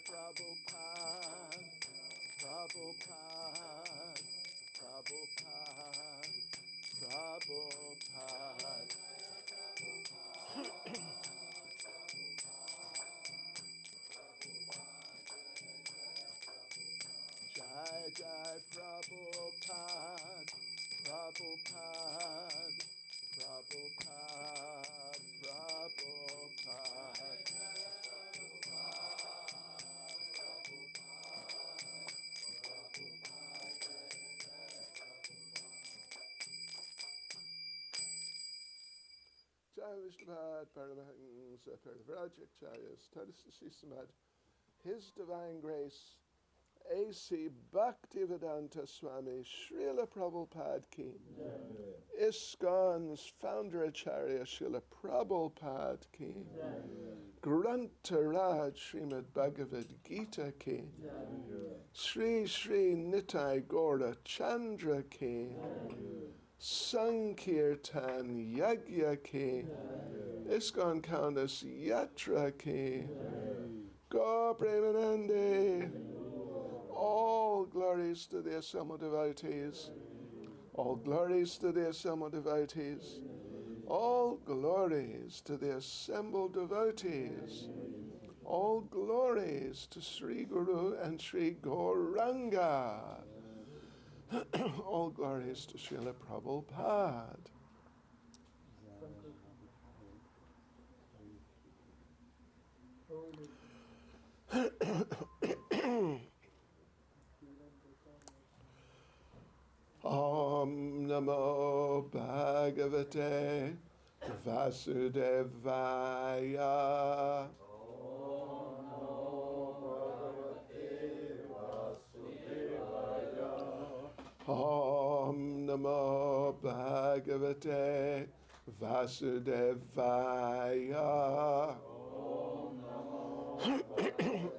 Prabhupada, Prabhupada, Prabhupada, Prabhupada. Jai Jai Prabhupada, Prabhupada, Prabhupada, Prabhupada. Jai Vishnupad Paramahansa Parivrajacharyas Tadasasi Samad, His Divine Grace, A.C. Bhaktivedanta Swami Srila Prabhupada Ki, ISKCON's founder Acharya Srila Prabhupada Ki, Grantaraj Srimad Bhagavad Gita Ki, Sri Sri Nitai Gaura Chandra Ki, Sankirtan Yagya Ki, ISKCON Kaunas Yatra Ki, Gaur Premanande. All glories to the assembled devotees. All glories to the assembled devotees. All glories to the assembled devotees. All glories to Sri Guru and Sri Gauranga. All glories to Srila Prabhupada. Om Namo Bhagavate Vasudevaya. Om Namo Bhagavate Vasudevaya. Om Namo Bhagavate Vasudevaya. Om Namo Bhagavate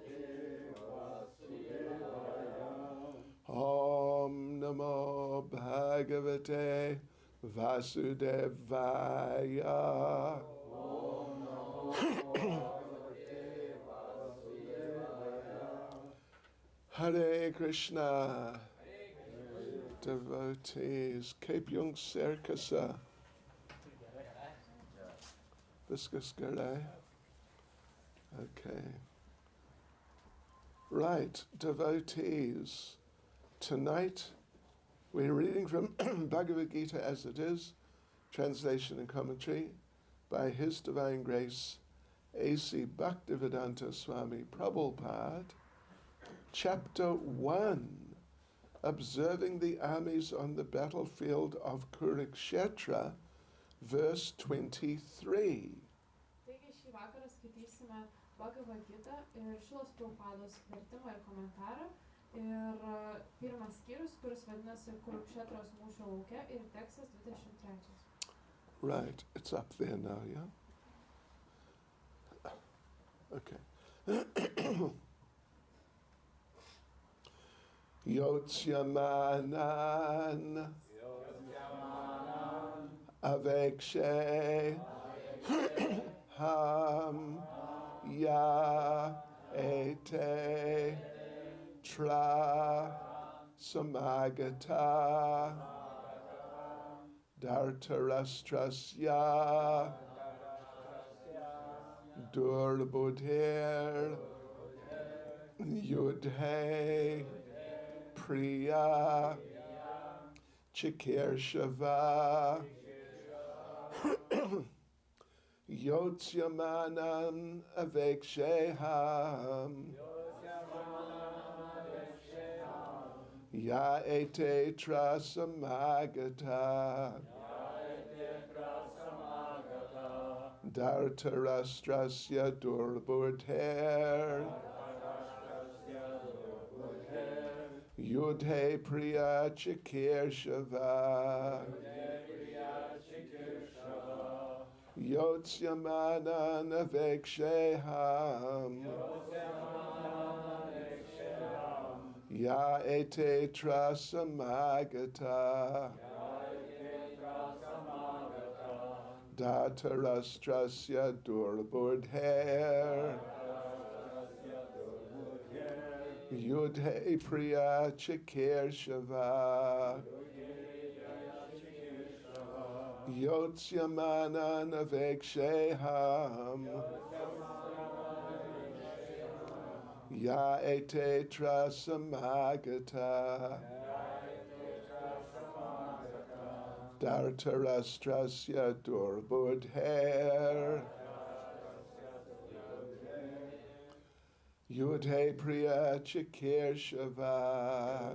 Vasudevaya. Om Namo Bhagavate Vasudevaya. Om Namo Bhagavate Vasudevaya. Hare Krishna. Devotees, Cape Yung Serkasa. Viskas Garay. Okay. Right, devotees. Tonight, we're reading from Bhagavad Gita as it is, translation and commentary by His Divine Grace, A.C. Bhaktivedanta Swami Prabhupada, Chapter 1, Observing the Armies on the Battlefield of Kurukshetra, verse 23. Taigi šį vakarą skaitysime Bhagavad Gita ir Šilos Prabhupados vertimą ir komentarą. Ir pirmas skyrius, kuris vadinasi Kurukšetros mūšio lauke ir tekstas 23. Right, it's up there now, yeah? Okay. Yotsyamanam avekshe ham ya ete tra samagata dartarastrasya durbudhir yudhe priya chikirshava yotsyamanan aveksheham ya ete trasamagata dartarastrasya durbudher yudhe priya chikirshava yotsyamanam aveksheham ya ete trasamagata datarastrasya durbudher Yudhe Priya Chikirshava Yotsyamana Naveksheham Ya Ete Trasamagata Dartarastrasya Durbudher Yudhe Priya Chikirshava.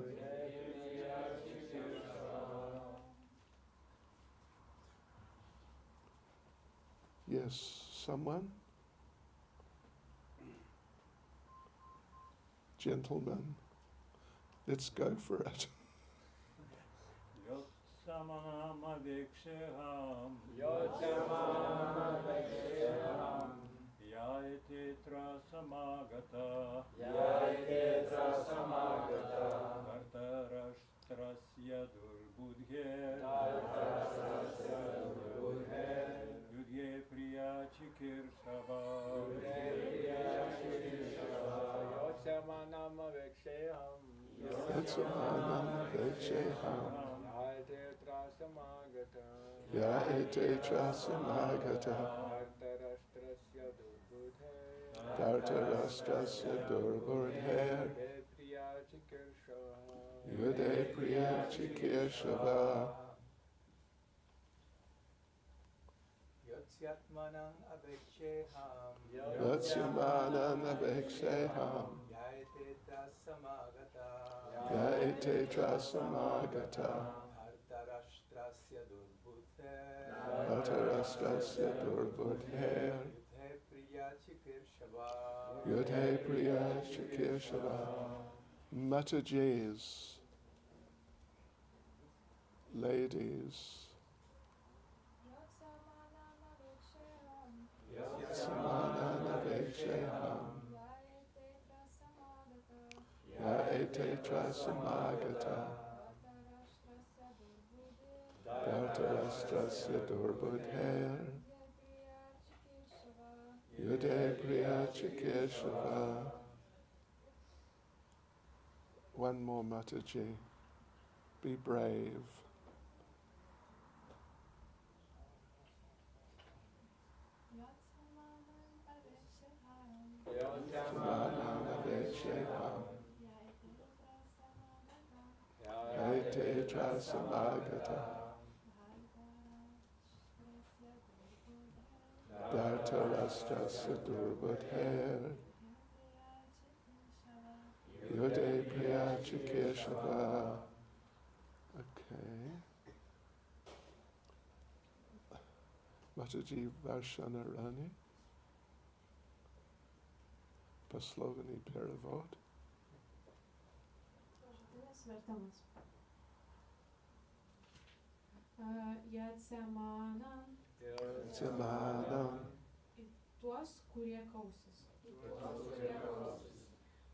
Yes, someone? Gentlemen, let's go for it. Yaite trasamagata Vartarashtrasya durbudhe Yudhe priya chikirshava Yotsamanam aveksheham Yaite trasamagata Yaite Trasamagata Dartarastrasya Durbudhe Yudhe Priya Chikirshava Yotsyamanam aveksheham Yotsyamanan Aveksheham Yaite trasamagata Yaite Trasamagata Artarashtrasya durbudhe Dartarastrasya Durbudhe Yudhe priya chikirshava Yudhe Priya Chikirshava. Matajis, ladies, Yotsamanam Aveksheham Yaite Trasamagata Dartarastrasya Durbudhe Yudhe Priya Chikirshava. One more Mataji. Be brave. Yotsamanam Aveksheham Yaite Trasamagata Dartarastrasya Durbudhe Yudhe Priya Chikirshava. Okay. Mataji Varshana Rani. Paslovany Perevod. Vertimas. Yatsemanam Yotsamanam į tuos, kurie kausis.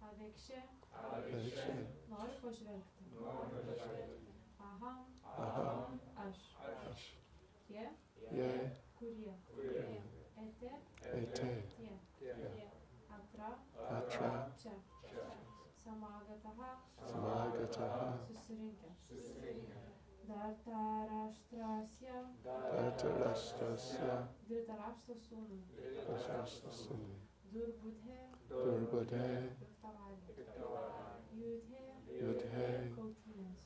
Avekšė Aveksheham nori pažvelgti. Aham, aš. Tie, Ye kurie. Ete, Ete tie. Atra, Atra čia. Samagataha, Samagataha susirinkę. Dartaraštrasya, Dartarastrasya Dhritarashtra sūnų. Dartarastrasya Durbudhe, Durbudhe piktavalį. Judhe, Yudhe kautrūnės.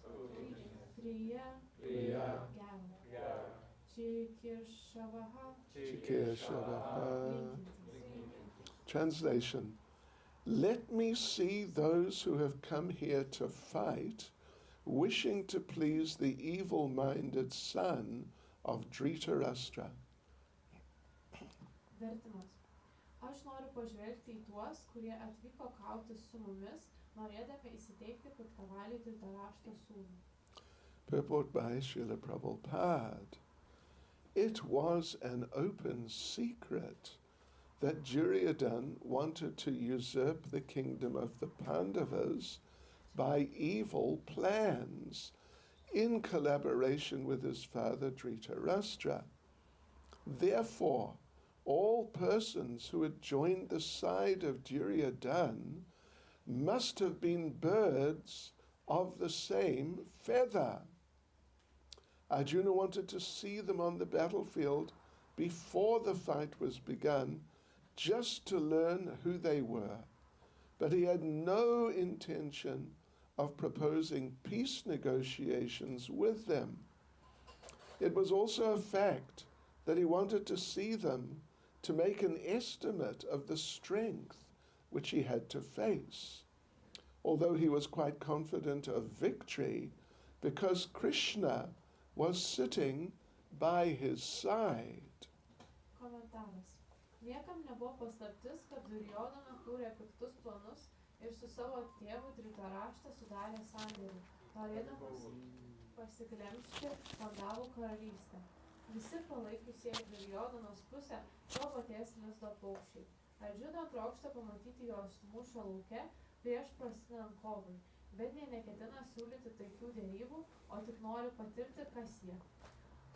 Priya, Priya gero. Chikirshavaha, Chikirshavaha. linkintis. Translation. Let me see those who have come here to fight, wishing to please the evil-minded son of Dhritarashtra. Vertimas. Aš noriu pažvelgti į tuos, kurie atvyko kautis su mumis, norėdami įsiteikti piktavalį Dhritarashtra sūnų. Purport by Srila Prabhupada. It was an open secret that Duryodhana wanted to usurp the kingdom of the Pandavas by evil plans in collaboration with his father Dhritarashtra. Therefore, all persons who had joined the side of Duryodhana must have been birds of the same feather. Arjuna wanted to see them on the battlefield before the fight was begun, just to learn who they were. But he had no intention of proposing peace negotiations with them. It was also a fact that he wanted to see them to make an estimate of the strength which he had to face, although he was quite confident of victory because Krishna was sitting by his side. Komentaras. Niekam nebuvo paslaptis, kad Duryodhana kūrė piktus planus ir su savo tėvu Dhritarashtra sudarė sandėrį, norėdamas pasiglemžti Pandavų karalystę. Visi palaikiusieji Duryodhanos pusę to paties lizdo paukščiai. Arjuna trokšta pamatyti jos mūšio lauke prieš prasidedant kovai, bet jie neketina siūlyti taikių dėrybų, o tik nori patirti, kas jie.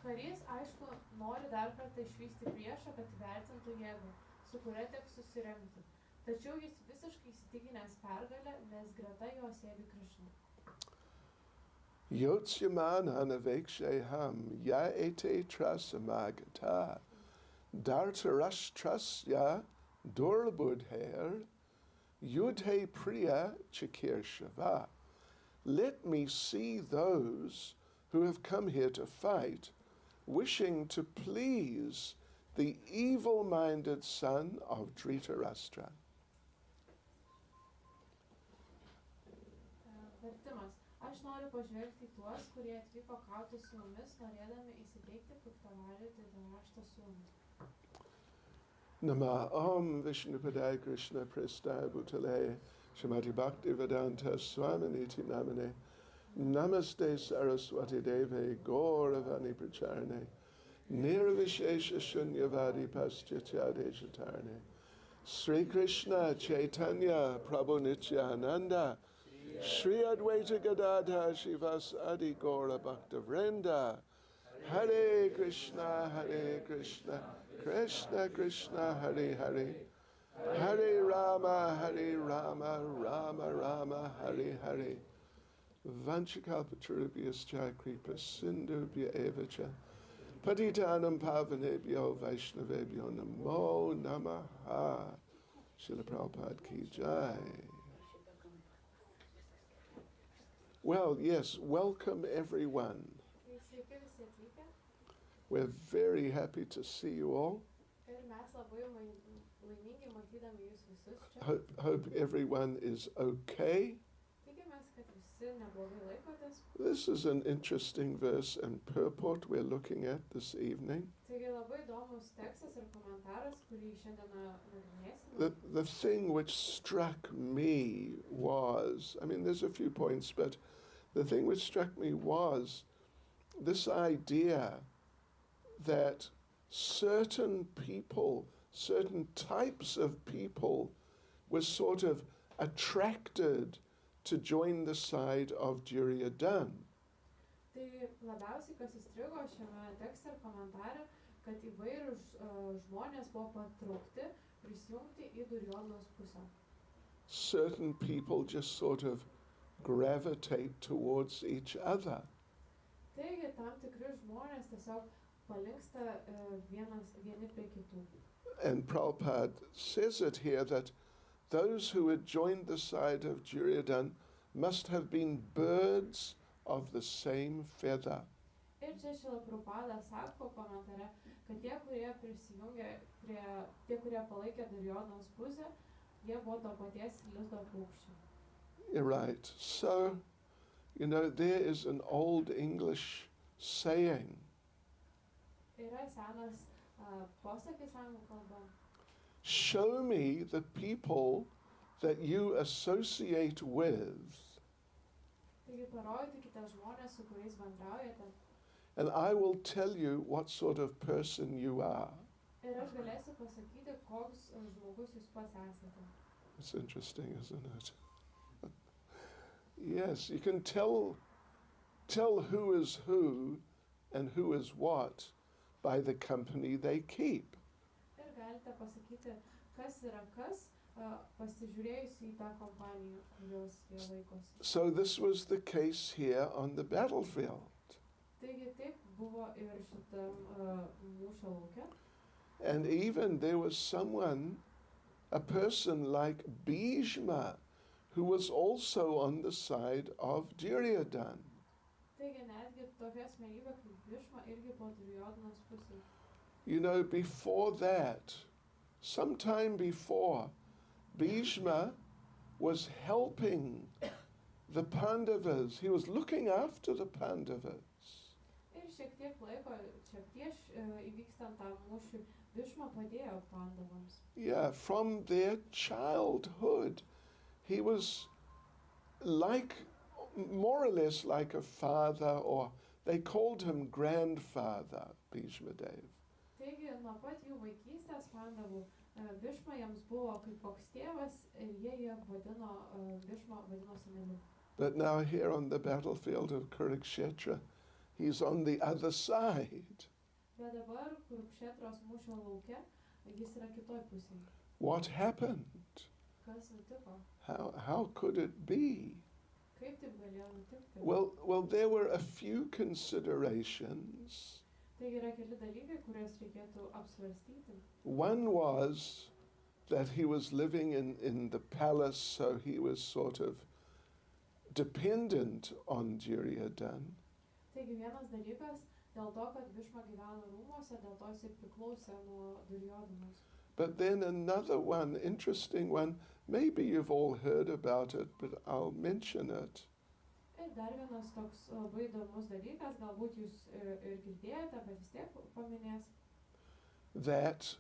Karys, aišku, nori dar kartą išvysti priešą, kad vertintų jėgą, su kuria teks susiremti. Tačiau jis visiškai įsitikinęs pergalę, nes greta jo sėdi Krishna. Yotsyaman aveksheham ya ete trasamagata dartarashtrasya durbudher yudhe priya chikirshava. Let me see those who have come here to fight, wishing to please the evil-minded son of Dhritarashtra. Vertimas. Aš noriu pažvelgti tuos, kurie atvyko kauti su mumis, norėdami įsiteikti piktavarį Dhritarashtra sūnų. Nama Om Vishnupadaya Krishna Prestaya Bhutale Srimati Bhaktivedanta Swaminiti Namane Namaste Saraswati Deve Gauravani Pracharane Nirvishesha Shunyavadi Paschatya Shatarane Sri Krishna Chaitanya Prabhu Nityananda Sri Advaita Gadadha Shivas Adi Gaura Bhakta Vrenda Hare Krishna Krishna Krishna Hare Hare Hare Rama Rama Rama Hare Hare Vanchakalpatarubhyascha Kripa Sindhubhya Evacha Patitanam Pavanebhyo Vaishnavebhyo Namo Namaha. Srila Prabhupada Ki Jai. Well, yes, welcome everyone. We're very happy to see you all. Hope everyone is okay. This is an interesting verse and purport we're looking at this evening. The thing which struck me was, there's a few points, but the thing which struck me was this idea that certain people, certain types of people were sort of attracted to join the side of Duryodhana. Tai labiausiai, kas įstrigo šiame tekste ir komentare, kad įvairūs žmonės buvo patraukti prisijungti į Duryodhanos pusę. Certain people just sort of gravitate towards each other. Taigi tam tikri žmonės tiesiog palinksta vieni prie kitų. And Prabhupada says it here that those who had joined the side of Duryodhana must have been birds of the same feather. Ir čia Šrila Prabhupada sako komentare, kad tie, kurie prisijungė tie, kurie palaikė Duryodhanos pusę, jie buvo to paties lizdo paukščiai. Right. So, there is an old English saying. Yra senas posakis anglų kalba. Show me the people that you associate with, Taigi parodykite žmonės, su kuriais bendraujate. and I will tell you what sort of person you are. Ir aš galėsiu pasakyti, koks žmogus jūs pats esate. It's interesting, isn't it? Yes, you can tell who is who and who is what by the company they keep. Ir galite pasakyti, kas yra kas, pasižiūrėjus į tą kompaniją, kurios jie laikosi. So this was the case here on the battlefield. Taigi taip buvo ir šitam mūšio lauke. And even there was someone, a person like Bhishma, who was also on the side of Duryodhana. Taigi netgi tokia asmenybė kaip Bhishma irgi po Duryodanos pusėje. You know, before that, sometime before, Bhishma was helping the Pandavas. He was looking after the Pandavas. Ir šiek tiek laiko čia prieš įvykstant tam mūšiui Bhishma padėjo Pandavams. Yeah, from their childhood, he was like, more or less like a father, or they called him grandfather, Bhishma Dev. Taigi nuo pat jų vaikystės Pandavų Bhishma jiems buvo kaip koks tėvas ir jie vadino Bhishma vadino seneliu. But now here on the battlefield of Kurukshetra, he's on the other side. Bet dabar Kurukšetros mūšio lauke jis yra kitoj pusėje. What happened? Kas nutiko? How could it be? Kaip taip galėjo nutikti? Well, there were a few considerations. Taigi yra keli dalykai, kuriuos reikėtų apsvarstyti. One was that he was living in the palace, so he was sort of dependent on Duryodhana. Taigi vienas dalykas, dėl to, kad Bhishma gyveno rūmuose, dėl to jis priklausė nuo Duryodanos. But then another one, interesting one, maybe you've all heard about it, but I'll mention it. Ir dar vienas toks labai įdomus dalykas, galbūt jūs ir girdėjote, bet vis tiek paminės. That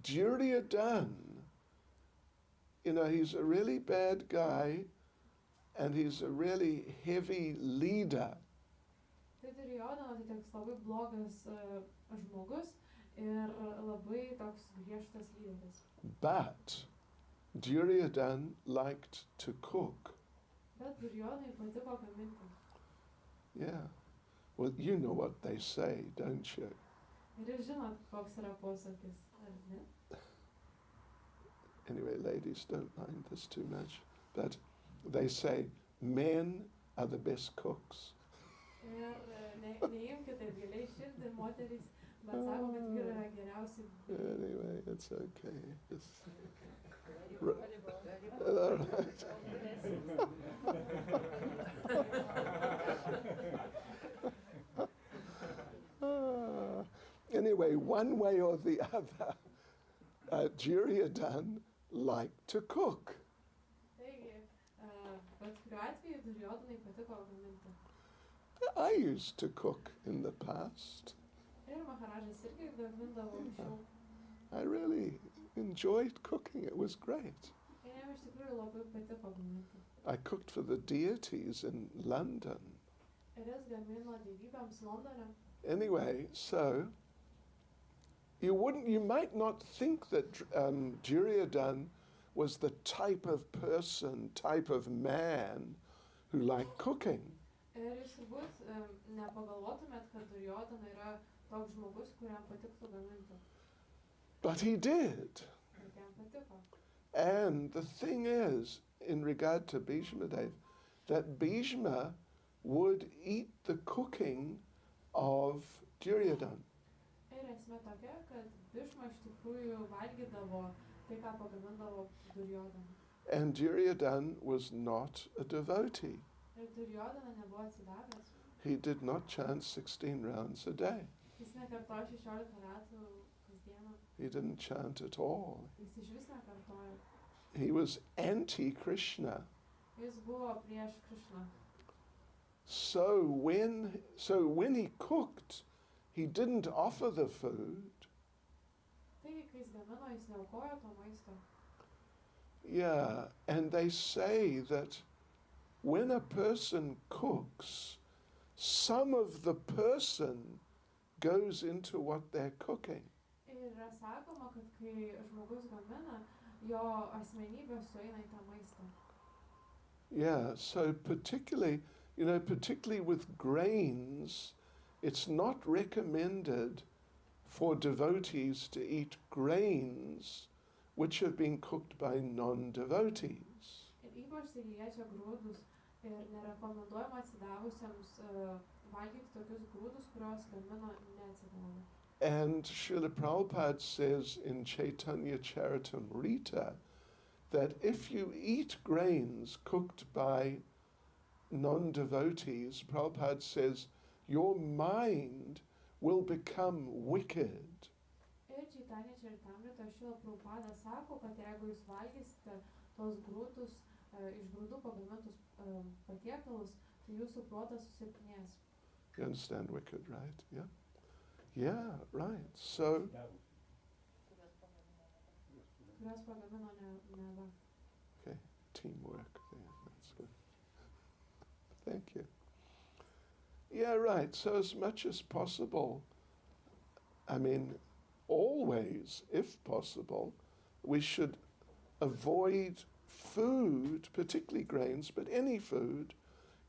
Duryodhana, you know, he's a really bad guy and he's a really heavy leader. Tai Duryodanas tai toks labai blogas žmogus ir labai toks griežtas lyderis. But Duryodhana liked to cook. Bet Duryodhanai patiko gaminti. Yeah. Well, you know what they say, don't you? Ir jūs žinot, koks yra posakis, ar ne? Anyway, ladies, don't mind this too much. But they say men are the best cooks. Ir neimkite taip giliai širdį moterys, bet sako, kad vyrai yra geriausi. Anyway, it's okay. All right. Anyway, one way or the other, Duryodhana liked to cook. Taigi, bet kuriuo atveju Duryodanai patiko gaminti. I used to cook in the past. Ir Maharajas irgi gamindavo anksčiau. I really enjoyed cooking. It was great. Ir jam iš tikrųjų labai patiko gaminti. I cooked for the deities in London. Ir jis gamino dievybėms Londone. Anyway, so you might not think that Duryodhana was the type of person, type of man who liked cooking. Ir jūs turbūt nepagalvotumėt, kad Duryodhana yra toks žmogus, kuriam patiktų gaminti. But he did. Bet jam patiko. And the thing is, in regard to Bhishma Dev, that Bhishma would eat the cooking of Duryodhana. Ir esmė tokia, kad Bhishma iš tikrųjų valgydavo tai, ką pagamindavo Duryodhana. And Duryodhana was not a devotee. Ir Duryodhana nebuvo atsidavęs. He did not chant 16 rounds a day. Jis nekartojo 16 ratų kasdieną. He didn't chant at all. Jis išvis nekartojo. He was anti-Krishna. Jis buvo prieš Krishną. So when he cooked, he didn't offer the food. Taigi, kai jis gamino, jis neaukojo to maisto. Yeah, and they say that when a person cooks, some of the person goes into what they're cooking. Ir yra sakoma, kad kai žmogus gamina, jo asmenybė sueina į tą maistą. Yeah, so particularly with grains, it's not recommended for devotees to eat grains which have been cooked by non-devotees. Ir ypač tai liečia grūdus ir nerekomenduojama atsidavusiems valgyti tokius grūdus, kuriuos gamino neatsidavę. And Srila Prabhupada says in Chaitanya Charitamrita that if you eat grains cooked by non-devotees, Prabhupada says, your mind will become wicked. Ir Chaitanya Charitamrita Šrila Prabhupada sako, kad jeigu jūs valgysite tos grūdus, iš grūdų pagamintus patiekalus, tai jūsų protas susilpnės. You understand wicked, right? Yeah? Yeah, right. So, Kurios pagamino neva. okay, teamwork there, that's good. Thank you. Yeah, right. So as much as possible, I mean, always, if possible, we should avoid food, particularly grains, but any food,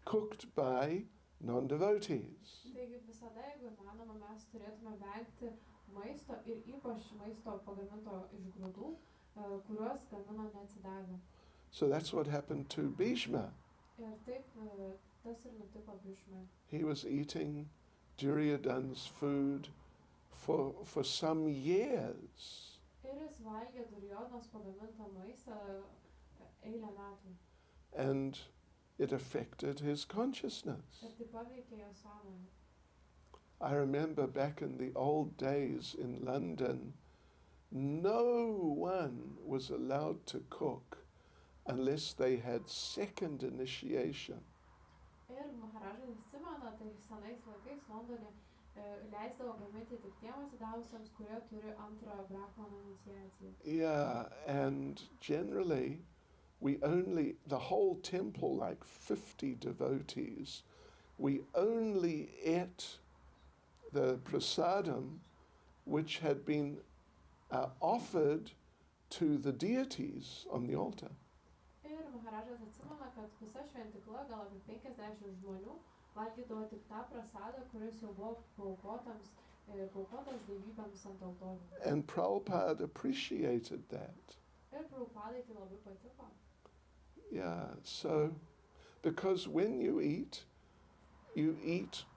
cooked by non-devotees. Taigi visada, jeigu įmanoma, mes turėtume vengti maisto ir ypač maisto pagaminto iš grūdų, kuriuos gamino neatsidavę. So that's what happened to Bhishma. Ir taip tas ir nutiko Bhishmai. He was eating Duryodhana's food for some years. Ir jis valgė Duryodanos pagamintą maistą eilę metų. And it affected his consciousness. Ir tai paveikė jo sąmonę. I remember back in the old days in London, no one was allowed to cook unless they had second initiation. Ir Maharažas atsimena, tai senais laikais Londone leisdavo gaminti tik tiem atsidavusiems, kurie turi antrą brahmano iniciaciją. Yeah, and generally the whole temple, like 50 devotees, we only ate the prasadam which had been offered to the deities on the altar. Ir Maharažas atsimena, kad visa šventykla, gal apie 50 žmonių, valgydavo tik tą prasadą, kuris jau buvo paukotas dievybėms ant altorių. And Prabhupada appreciated that. Ir Prabhupadai tai labai patiko. Yeah, so because when you eat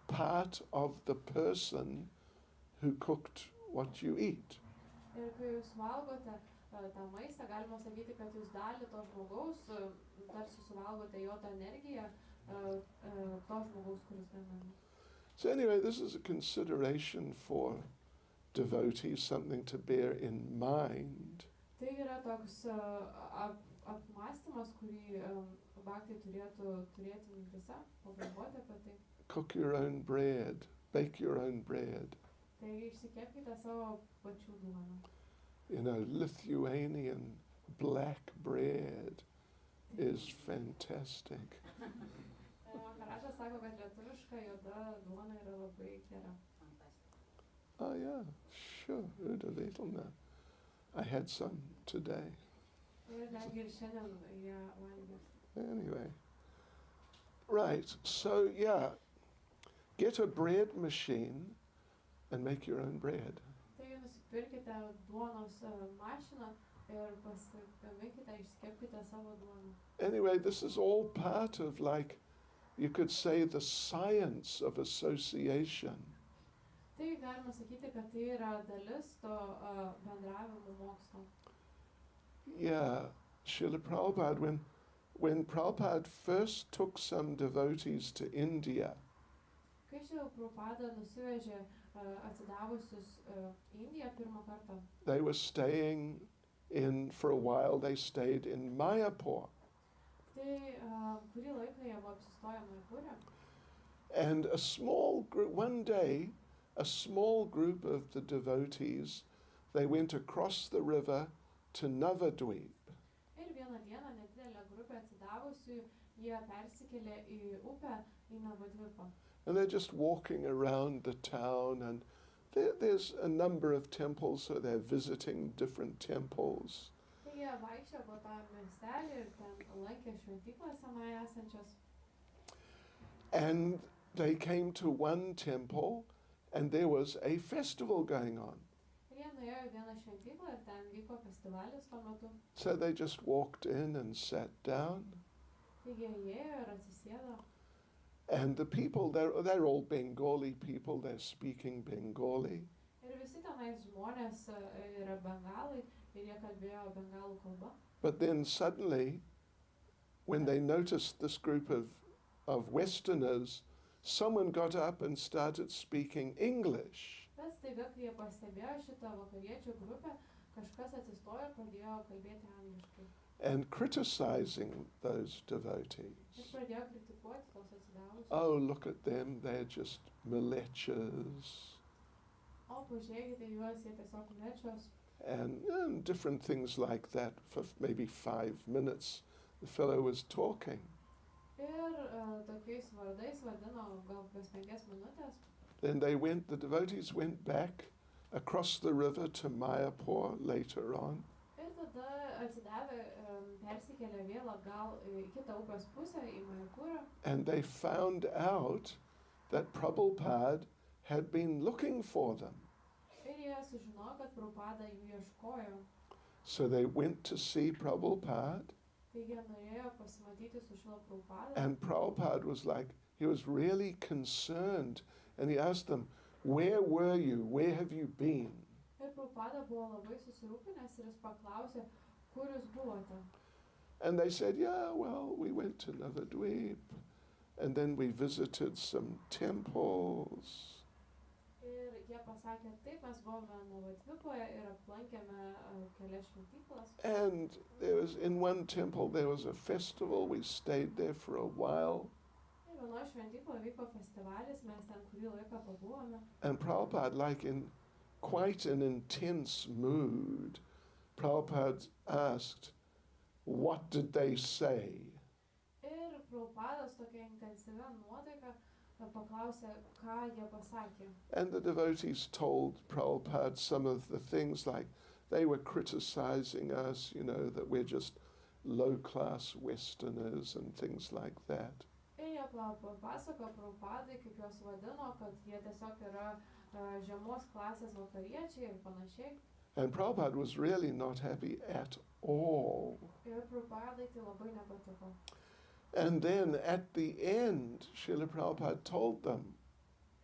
part of the person who cooked what you eat. Ir kai jūs valgote tą maistą, galima sakyti, kad jūs dalį to žmogaus, tarsi suvalgote jo tą energiją, to žmogaus, kuris gamina. So anyway, this is a consideration for devotees, something to bear in mind. Tai yra toks apmąstymas, kurį bhaktai turėtų turėti mintyse, pagalvoti apie tai. Cook your own bread, bake your own bread. Tai išsikepkite savo pačių duoną. You know, Lithuanian black bread is fantastic. Maharažas sako, kad lietuviška juoda duona yra labai gera. Oh yeah, sure, Uda Vetelna. I had some today. Ir netgi ir šiandien ją valgė. Anyway, right, so yeah, get a bread machine and make your own bread. Taigi nusipirkite duonos mašiną ir pasigaminkite, išsikepkite savo duoną. Anyway, this is all part of, like, you could say, the science of association. Tai galima sakyti, kad tai yra dalis to bendravimo mokslo. Yeah, Srila Prabhupada, when Prabhupada first took some devotees to India, Kai Šrila Prabhupada nusivežė atsidavusius Indiją pirmą kartą, they were staying for a while, they stayed in Mayapur. tai kurį laiką jie buvo apsistoję Maipūre. And a small group, one day, a small group of the devotees, they went across the river to Navadvip. Ir vieną dieną nedidelė grupė atsidavusių, jie persikėlė į upę, į Navadvipą. And they're just walking around the town, and there's a number of temples, so they're visiting different temples. Tai jie vaikščiojo po tą miestelį ir ten lankė šventyklas senai esančias. And they came to one temple, and there was a festival going on. Ir jie nuėjo į vieną šventyklą ir ten vyko festivalis tuo metu. So they just walked in and sat down. Taigi jie įėjo ir atsisėdo. And the people, they're all Bengali people, they're speaking Bengali. Ir visi tenais žmonės yra bengalai ir jie kalbėjo bengalų kalba. But then suddenly, when they noticed this group of Westerners, someone got up and started speaking English. Bet staiga, kai jie pastebėjo šitą vakariečių grupę, kažkas atsistojo ir pradėjo kalbėti angliškai. And criticizing those devotees. Ir pradėjo kritikuoti tos atsidavus. Oh, look at them, they're just milechas. O, pažiūrėkite juos, jie tiesiog mečios. And different things like that. For maybe 5 minutes, the fellow was talking. Ir tokiais vardais vadino gal kas 5 minutės. Then the devotees went back across the river to Mayapur later on. Ir tada atsidavę persikėlė vėl atgal į kitą upės pusę, į Mayapurą. And they found out that Prabhupada had been looking for them. Ir jie sužinojo, kad Prabhupada jų ieškojo. So they went to see Prabhupada. Taigi jie norėjo pasimatyti su Šrila Prabhupada. And Prabhupada was like, he was really concerned. And he asked them, where were you? Where have you been? Ir Prabhupada buvo labai susirūpinęs ir jis paklausė, kur jūs buvote. And they said, yeah, well, we went to Navadvip. And then we visited some temples. Ir jie pasakė, taip, mes buvome Navadvipoje ir aplankėme kelias šventyklas. And there was, in one temple, there was a festival. We stayed there for a while. Ir vienoje šventykloje vyko festivalis, mes ten kurį laiką pabuvome. And Prabhupada, like in quite an intense mood, Prabhupada asked, what did they say? Ir Prabhupadas tokia intensyvia nuotaika paklausė, ką jie pasakė. And the devotees told Prabhupada some of the things, like they were criticizing us, you know, that we're just low-class Westerners and things like that. Ir jie papasakojo Prabhupadai, kaip juos vadino, kad jie tiesiog yra žemos klasės vakariečiai ir panašiai. And Prabhupada was really not happy at all. Ir Prabhupadai tai labai nepatiko. And then at the end, Srila Prabhupada told them,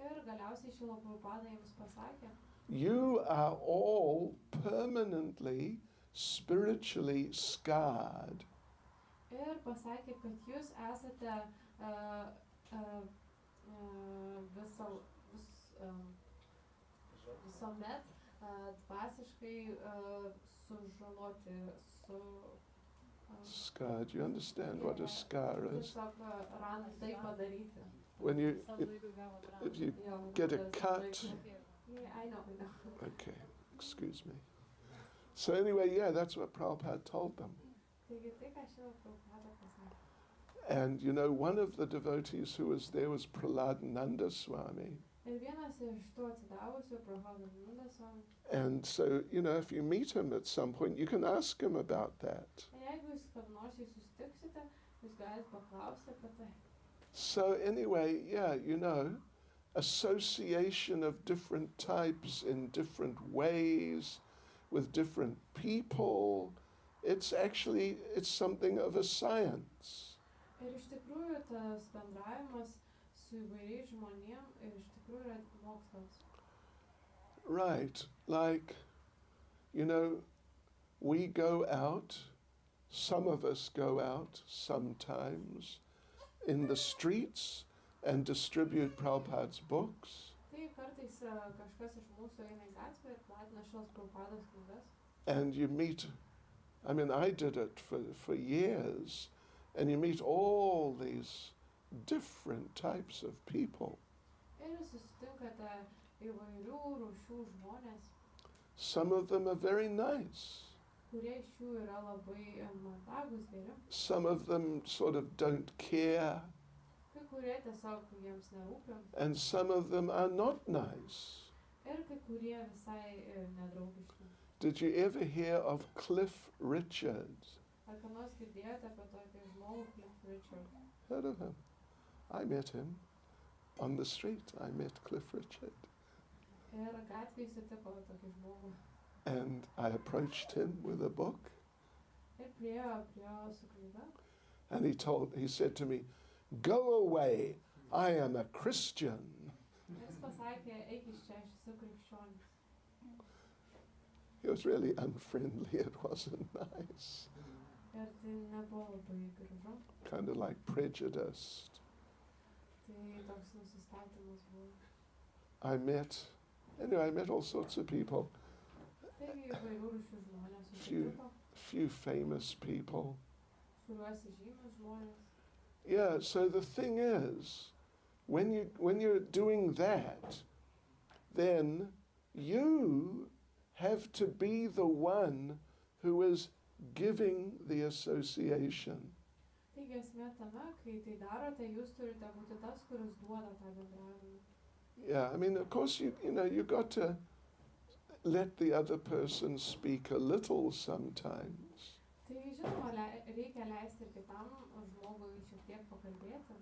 Ir galiausiai Šrila Prabhupada jiems pasakė, you are all permanently, spiritually scarred. ir pasakė, kad jūs esate visuomet dvasiškai sužaloti, Scarred, you understand what a scar is? tiesiog randai padaryti. When you, if you get a cut, Yeah, I know. okay, excuse me. So anyway, yeah, that's what Prabhupada told them. Taigi tai, ką Šrila Prabhupada pasakė. And you know, one of the devotees who was there was Prahladananda Swami. Ir vienas iš tų atsidavusių Prahladananda Swami. And so, you know, if you meet him at some point, you can ask him about that. Ir jeigu jūs kada nors jį susitiksite, jūs galite paklausti apie tai. So anyway, yeah, you know, association of different types in different ways with different people, it's something of a science. Ir iš tikrųjų tas bendravimas su įvairiais žmonėm iš tikrųjų yra mokslas. Right, like, you know, we go out, some of us go out sometimes in the streets and distribute Prabhupada's books. Tai kartais kažkas iš mūsų eina į gatvę ir platina Šrilos Prabhupados knygas. And you meet, I mean, I did it for years, and you meet all these different types of people. Ir susitinkate įvairių rūšių žmonės, Some of them are very nice. kurie iš jų yra labai mandagus, geri. Some of them sort of don't care, Kai kurie tiesiog jiems nerūpi. and some of them are not nice. Ir kai kurie visai nedraugiški. Did you ever hear of Cliff Richard? Ar ką nors girdėjote apie tokį žmogų, Cliff Richard? Heard of him? I met him on the street. I met Cliff Richard. Ir gatvėje sutiko tokį žmogų. And I approached him with a book, Ir priėjo prie jo su knyga. and he said to me, "Go away, I am a Christian." Jis pasakė, eik iš čia, aš esu krikščionis. He was really unfriendly, it wasn't nice, Ir tai nebuvo labai gražu. kind of like prejudiced. Tai toks nusistatymas buvo. I met all sorts of people, Taigi įvairių rūšių žmonės Few. susitiko, few famous people. kuriuos žymius žmonės. Yeah, so the thing is, when you're doing that, then you have to be the one who is giving the association. Taigi esmė tame, kai tai darote, jūs turite būti tas, kuris duoda tą bendravimą. Yeah, I mean, of course, you got to let the other person speak a little sometimes. Tai žinoma, reikia leisti ir kitam žmogui šiek tiek pakalbėti.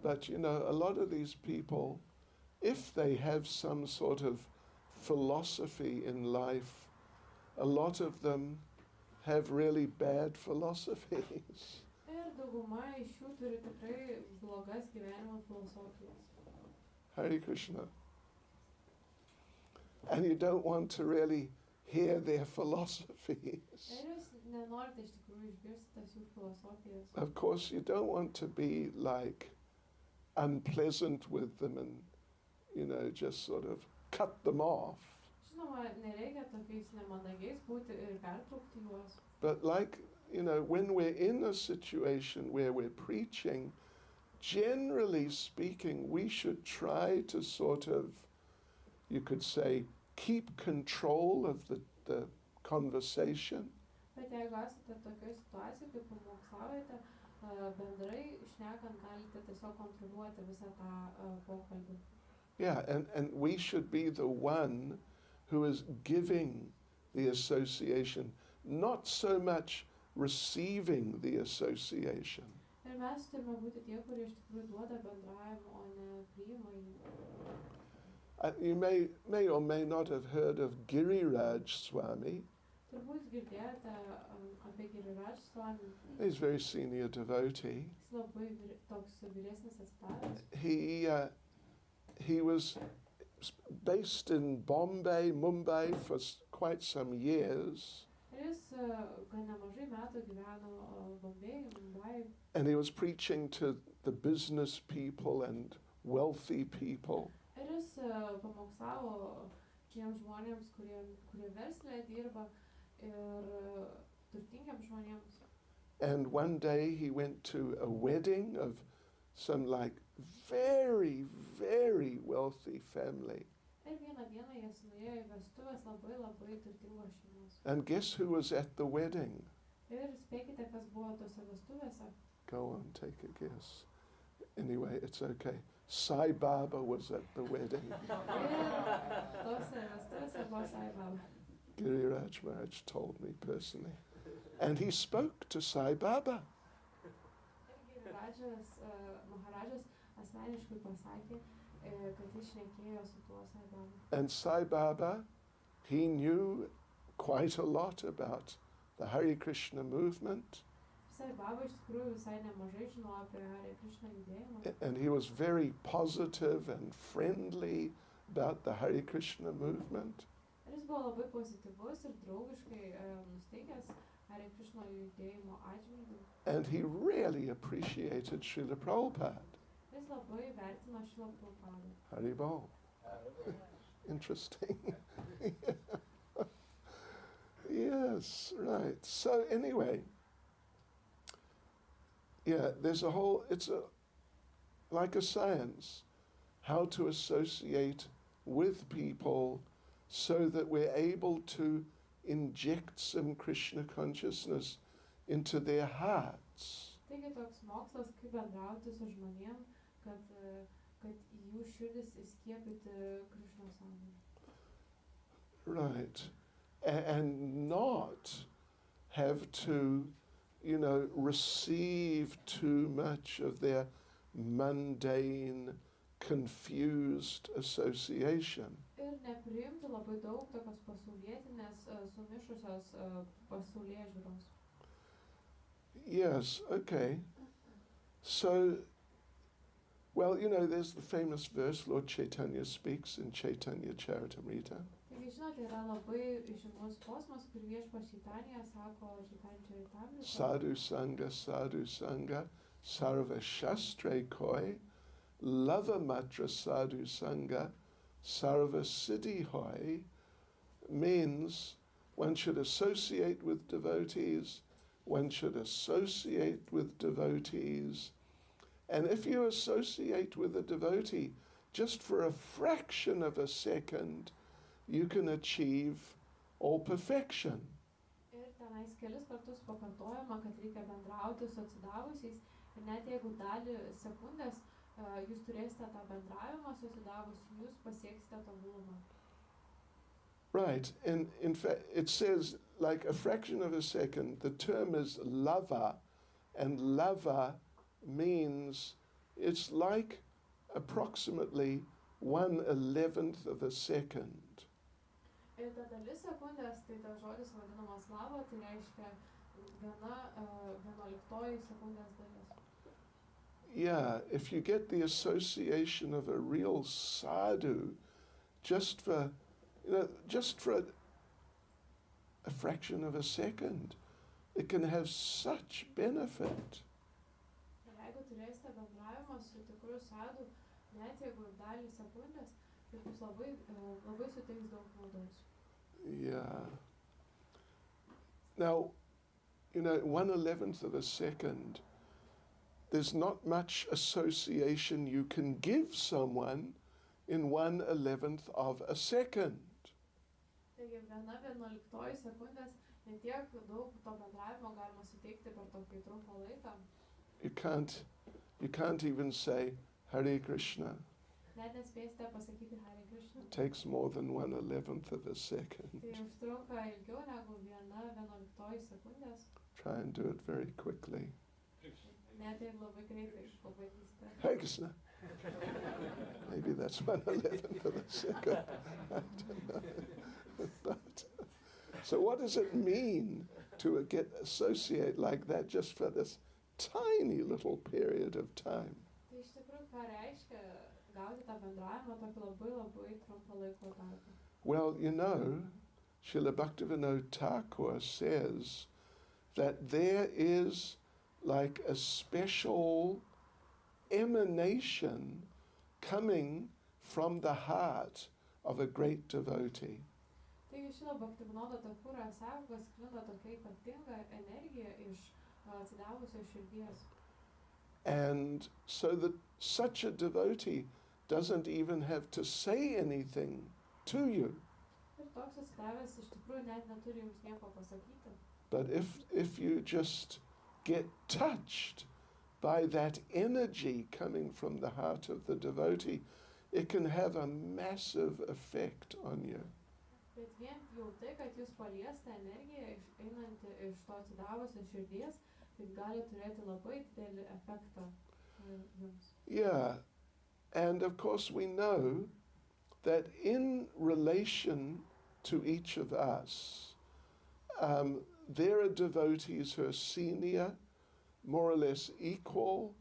But, a lot of these people, if they have some sort of philosophy in life, a lot of them have really bad philosophies. Ir dauguma iš jų turi tikrai blogas gyvenimo filosofijas. Hare Krishna. And you don't want to really hear their philosophies. Ir jūs nenorite iš tikrųjų išgirsti tas jų filosofijas. Of course, you don't want to be like unpleasant with them and, just sort of cut them off. Žinoma, nereikia tokiais nemandagiais būti ir pertraukti juos. But when we're in a situation where we're preaching, generally speaking, we should try to sort of, you could say, keep control of the conversation. Bet jeigu esate tokioje situacijoje, kaip pamokslaujate, bendrai šnekant galite tiesiog kontroliuoti visą tą pokalbį. Yeah, and we should be the one who is giving the association, not so much receiving the association. Ir mes turime būti tie, kurie iš tikrųjų duoda bendravimą, o ne priima jį. You may or may not have heard of Giriraj Swami. Turbūt girdėjote apie Giriraj Swami. He's a very senior devotee. Jis labai toks vyresnis atstovas. He was based in Bombay, Mumbai for quite some years. Ir jis gan nemažai metų gyveno Bombėje, Mumbai. And he was preaching to the business people and wealthy people. Ir jis pamokslavo tiems žmonėms, kurie verslę dirba ir turtingiams žmonėms. And one day he went to a wedding of some very, very wealthy family. Ir vieną dieną jis nuėjo į vestuvės labai turtingos šeimos. And guess who was at the wedding? Ir spėkite, kas buvo tose vestuvėse. Go on, take a guess. Anyway, it's okay. Sai Baba was at the wedding. Ir tose vestuvėse buvo Sai Baba. Giriraj Maharaj told me personally. And he spoke to Sai Baba. Ir Giriraj's Maharajas asmeniškai pasakė, kad jis šnekėjo su tuo Sai Baba. And Sai Baba, he knew quite a lot about the Hare Krishna movement. Sai Baba iš tikrųjų visai nemažai žinojo apie Hare Krishna judėjimą. And he was very positive and friendly about the Hare Krishna movement. Ir jis buvo labai pozityvus ir draugiškai nusteikęs Hare Krishna judėjimo atžvilgiu. And he really appreciated Srila Prabhupada. Jis labai vertino Šrila Prabhupadą. Haribol. Interesting. Yes, right. So anyway, there's it's like a science, how to associate with people so that we're able to inject some Krishna consciousness into their hearts. Taigi toks mokslas, kaip bendrauti su žmonėm, kad jų širdis įskiepyti Krishnos sąmonę. Right. And not have to, receive too much of their mundane confused association. Ir nepriimti labai daug tokios pasaulietinės sumišusios pasaulėžiūros. Yes, okay. So, well, you know, there's the famous verse Lord Chaitanya speaks in Chaitanya Charitamrita. Taigi, žinote, yra labai žymus posmas, kur viešpats Čaitanija sako Čaitanija Charitamrita. Sadhu Sangha, Sarva Shastre Koi, Lava Matra Sadhu Sangha, Sarva Siddhi Hoi, means one should associate with devotees, one should associate with devotees. And if you associate with a devotee just for a fraction of a second, you can achieve all perfection. Ir tenais kelis kartus pakartojama, kad reikia bendrauti su atsidavusiais. Ir net jeigu dalį sekundės jūs turėsite tą bendravimą su atsidavusiu, jūs pasieksite tobulumą. Right, and in fact, it says like a fraction of a second. The term is lava, and lava means it's like approximately 1/11 of a second. Ir ta dalis sekundės, tai tas žodis vadinamas lava, tai reiškia viena 11 sekundės dalis. Yeah, if you get the association of a real sadhu, just for a fraction of a second, it can have such benefit. Ir jeigu turėsite bendravimą su tikru sadhu, net jeigu dalį sekundės, tai bus labai suteiks daug naudos. Yeah. Now, 1/11 of a second, there's not much association you can give someone in 1/11 of a second. Taigi viena 11 sekundės, netiek daug to bendravimo galima suteikti per tokį trumpą laiką. You can't even say Hare Krishna. Net nespėsite pasakyti Hare Krishna. It takes more than 1/11 of a second. Tai užtrunka ilgiau negu viena 11 sekundės. Try and do it very quickly. Net jeigu labai greitai pabandysite. Hare Krishna. Maybe that's 1/11 of a second. I don't know. But, so what does it mean to associate like that just for this tiny little period of time? Tai iš tikrųjų, ką reiškia gauti tą bendravimą tokį labai trumpą laiko tarpą? Well, Srila Bhaktivinoda Thakur says that there is like a special emanation coming from the heart of a great devotee. Taigi Srila Bhaktivinoda Thakuras sako, kad sklinda tokia ypatinga energija iš atsidavusios širdies. And so that such a devotee doesn't even have to say anything to you. Ir toks atsidavęs iš tikrųjų net neturi jums nieko pasakyti. But if you just get touched by that energy coming from the heart of the devotee, it can have a massive effect on you. Bet vien jau tai, kad jūs paliesta energija einanti iš to atsidavusios širdies, tai gali turėti labai didelį efektą jums. Yeah, and of course we know that in relation to each of us, there are devotees who are senior, more or less equal,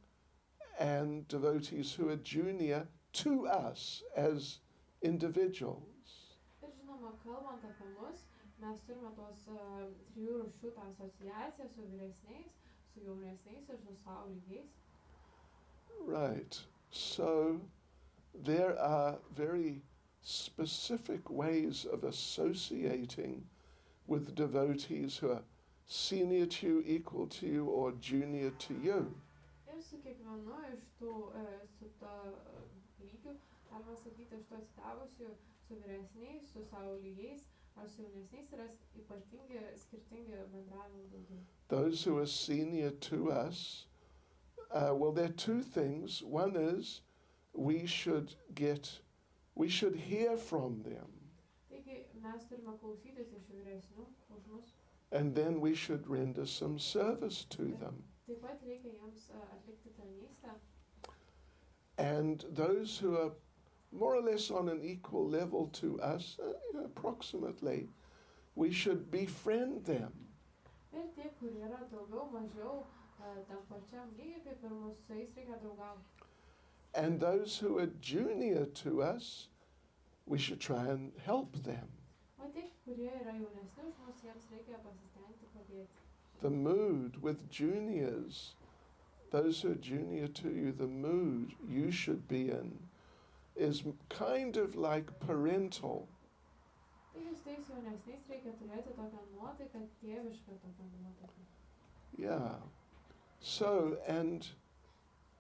and devotees who are junior to us as individuals. Ir žinoma, kalbant apie mus, mes turime tos trijų rūšių tą asociaciją su vyresniais, su jaunesniais ir su sau lygiais. Right. So there are very specific ways of associating with devotees who are senior to you, equal to you, or junior to you. Ir su kiekvienu iš tų, su to lygių, galima sakyti, iš to atsidavusių, su vyresniais, su savo lygiais, ar su jaunesniais yra ypatingi, skirtingi bendravimo būdai. Those who are senior to us, well, there are two things. One is we should hear from them. Taigi mes turime klausytis iš vyresnių už mus. And then we should render some service to them. Taip pat reikia jiems atlikti tarnystę. And those who are more or less on an equal level to us, approximately, we should befriend them. Ir tie, kurie yra daugiau, mažiau, tam pačiam lygiai kaip ir mūsų, su jais reikia draugauti. And those who are junior to us, we should try and help them. O tie, kurie yra jaunesni už mus, jiems reikia pasistengti padėti. The mood with juniors, those who are junior to you, the mood you should be in is kind of like parental. Taigi su tais jaunesniais reikia turėti tokią nuotaiką, tėvišką tokią nuotaiką. Yeah. So, and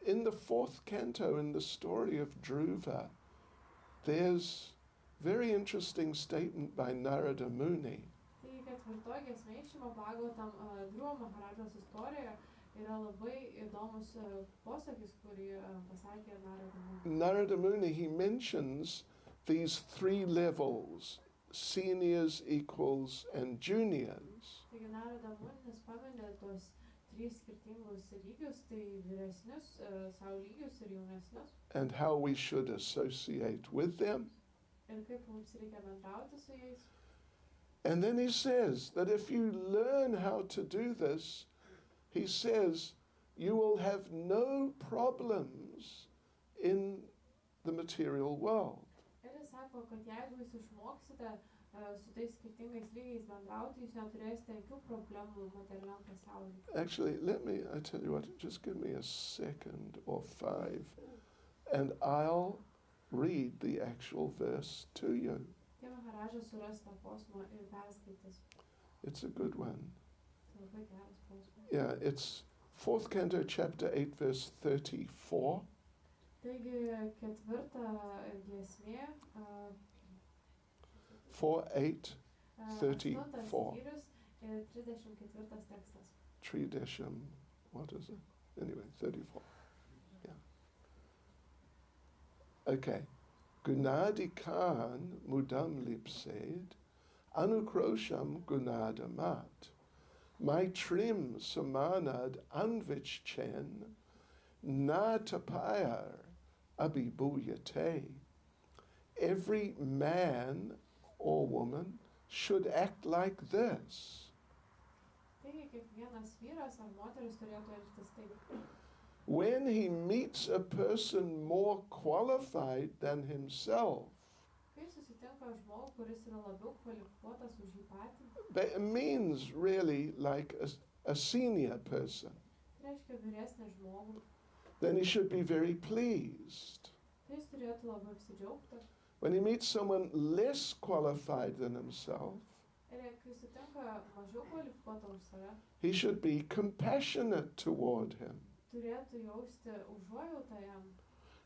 in the 4th canto, in the story of Dhruva, there's very interesting statement by Narada Muni. Taigi ketvirtoji giesmė šiame Bhagavatam Dhruva Maharadžos istorijoje yra labai įdomus posakis, kurį pasakė Narada Muni. Narada Muni, he mentions these 3 levels, seniors, equals, and juniors. Taigi Narada Muninis paminė tos 3 skirtingus lygius, tai vyresnius, savo lygius ir jaunesnius. And how we should associate with them. Ir kaip mums reikia bendrauti su jais. And then he says that if you learn how to do this, he says, you will have no problems in the material world. Ir jis sako, kad jeigu jūs išmoksite su tais skirtingais lygiais bendrauti, jūs neturėsite jokių problemų materialiam pasauliui. Actually, I tell you what, just give me a second or 5, and I'll read the actual verse to you. Tie Maharadžas suras tą posmą ir perskaitys. It's a good one. Tai labai geras posmas. Yeah, it's 4th canto, chapter 8, verse 34. Taigi ketvirta giesmė, 4:8, 34. 8 skyrius ir 34 tekstas. 3 what is it? Anyway, 34. Yeah. Okay. Gunadikan mudam lipsed, anukrosham gunadamat. Maitrim samanad anvichen, na tapayar abhibhuyate. Every man or woman should act like this. Taigi kiekvienas vyras ar moteris turėtų elgtis taip. When he meets a person more qualified than himself, Kai susitinka žmogų, kuris yra labiau kvalifikuotas už jį patį, that means really like a senior person, tai reiškia vyresnį žmogų, then he should be very pleased. tai jis turėtų labai apsidžiaugti. When he meets someone less qualified than himself, Ir kai sutinka mažiau kvalifikuotą už save, he should be compassionate toward him. turėtų jausti užuojautą jam.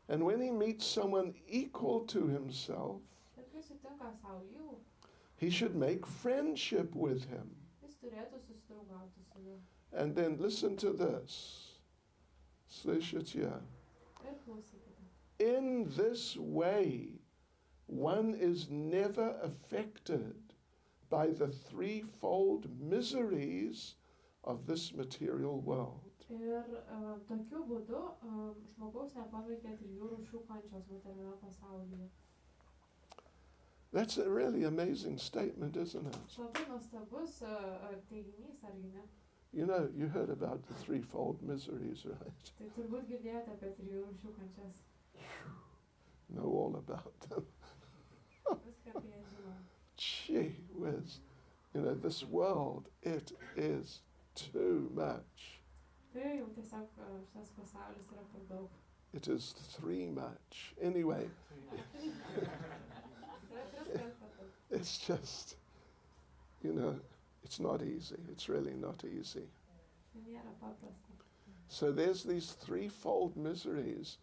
And when he meets someone equal to himself, Ir kai sutinka savo lygų, he should make friendship with him. jis turėtų susidraugauti su juo. And then listen to this. Slishitya. Ir klausykite. In this way, one is never affected by the 3-fold miseries of this material world. Ir tokiu būdu žmogaus nepaveikia 3 rūšių kančios materialiame pasaulyje. That's a really amazing statement, isn't it? Labai nuostabus teiginys, argi ne? You know, you heard about the 3-fold miseries, right? Tai turbūt girdėjote apie 3 rūšių kančias. Know all about them. Viską apie jas žinau. Gee whiz. You know, this world, it is too much. Tai jau tiesiog šitas pasaulis yra per daug. It is 3 much. Anyway, it's just, you know, it's not easy. It's really not easy. Tai nėra paprasta. So there's these 3-fold miseries.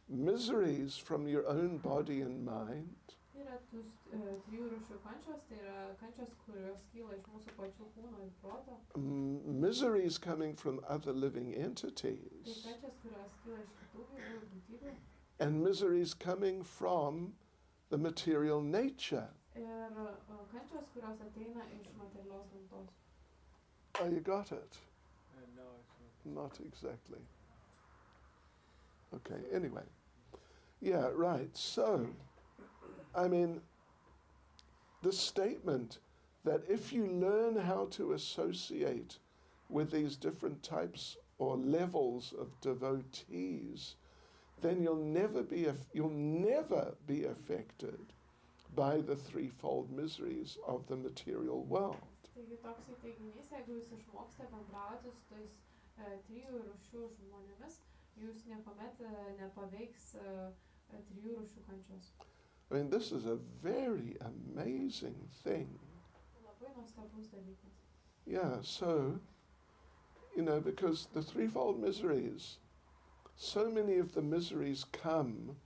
Miseries from your own body and mind. Yra tų 3 rūšių kančios, tai yra kančios, kurios kyla iš mūsų pačių kūno ir proto. Miseries coming from other living Tai entities. kančios, kurios kyla iš kitų gyvų būtybių. And miseries coming from the material nature. Ir kančios, kurios ateina iš materialios gamtos. Oh, you got it? No, it's Not exactly. Okay, anyway. Yeah, right. So, I mean, the statement that if you learn how to associate with these different types or levels of devotees, then you'll never be affected by the threefold miseries of the material world. Taigi toksai teiginys, jeigu jūs išmoksite bendrauti su tais trijų rūšių žmonėmis, jūs niekuomet nepaveiks trijų rūšių kančios. I mean, this is a very amazing thing. Labai nuostabus dalykas. Yeah, so, because the threefold miseries, so many of the miseries come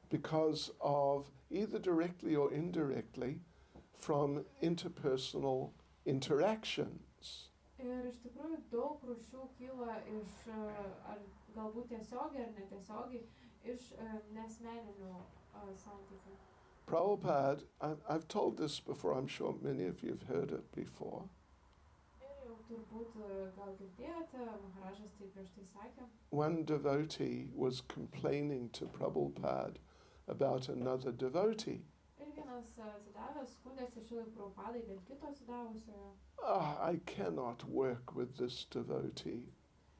because of, either directly or indirectly, from interpersonal interactions. Ir iš tikrųjų daug rūšių kyla iš, ar galbūt tiesiogiai ar netiesiogiai, iš nesmeninių santykių. Prabhupada, I've told this before, I'm sure many of you have heard it before. Ir jau turbūt gal girdėjote, Maharažas tai prieš tai sakė. One devotee was complaining to Prabhupada about another devotee. Ir vienas atsidavęs skundėsi Šilai Prabhupadai dėl kito atsidavusiojo. I cannot work with this devotee.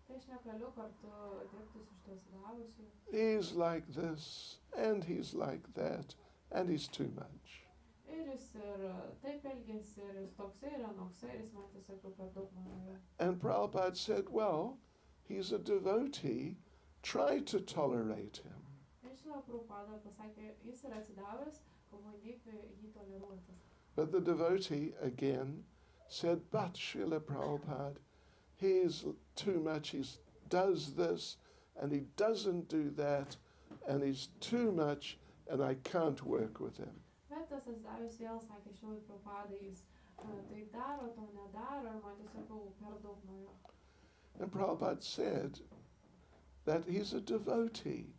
Tai aš negaliu kartu dirbti su šito atsidavusiu. He's like this, and he's like that, and he's too much. Ir jis ir taip elgėsi, ir jis toksai, ir anoksai, ir jis man tiesiog per daug mano. And Prabhupada said, well, he's a devotee, try to tolerate him. Ir Šila Prabhupada pasakė, jis yra atsidavęs, pabandyk jį toleruoti. But the devotee again said, but Srila Prabhupada, he's too much, he does this, and he doesn't do that, and he's too much, and I can't work with him. Bet tas atsidavęs vėl sakė Šilai Prabhupadai, jis tai daro, to nedaro, ir man tiesiog per daug nuo jo. And Prabhupada said that he's a devotee.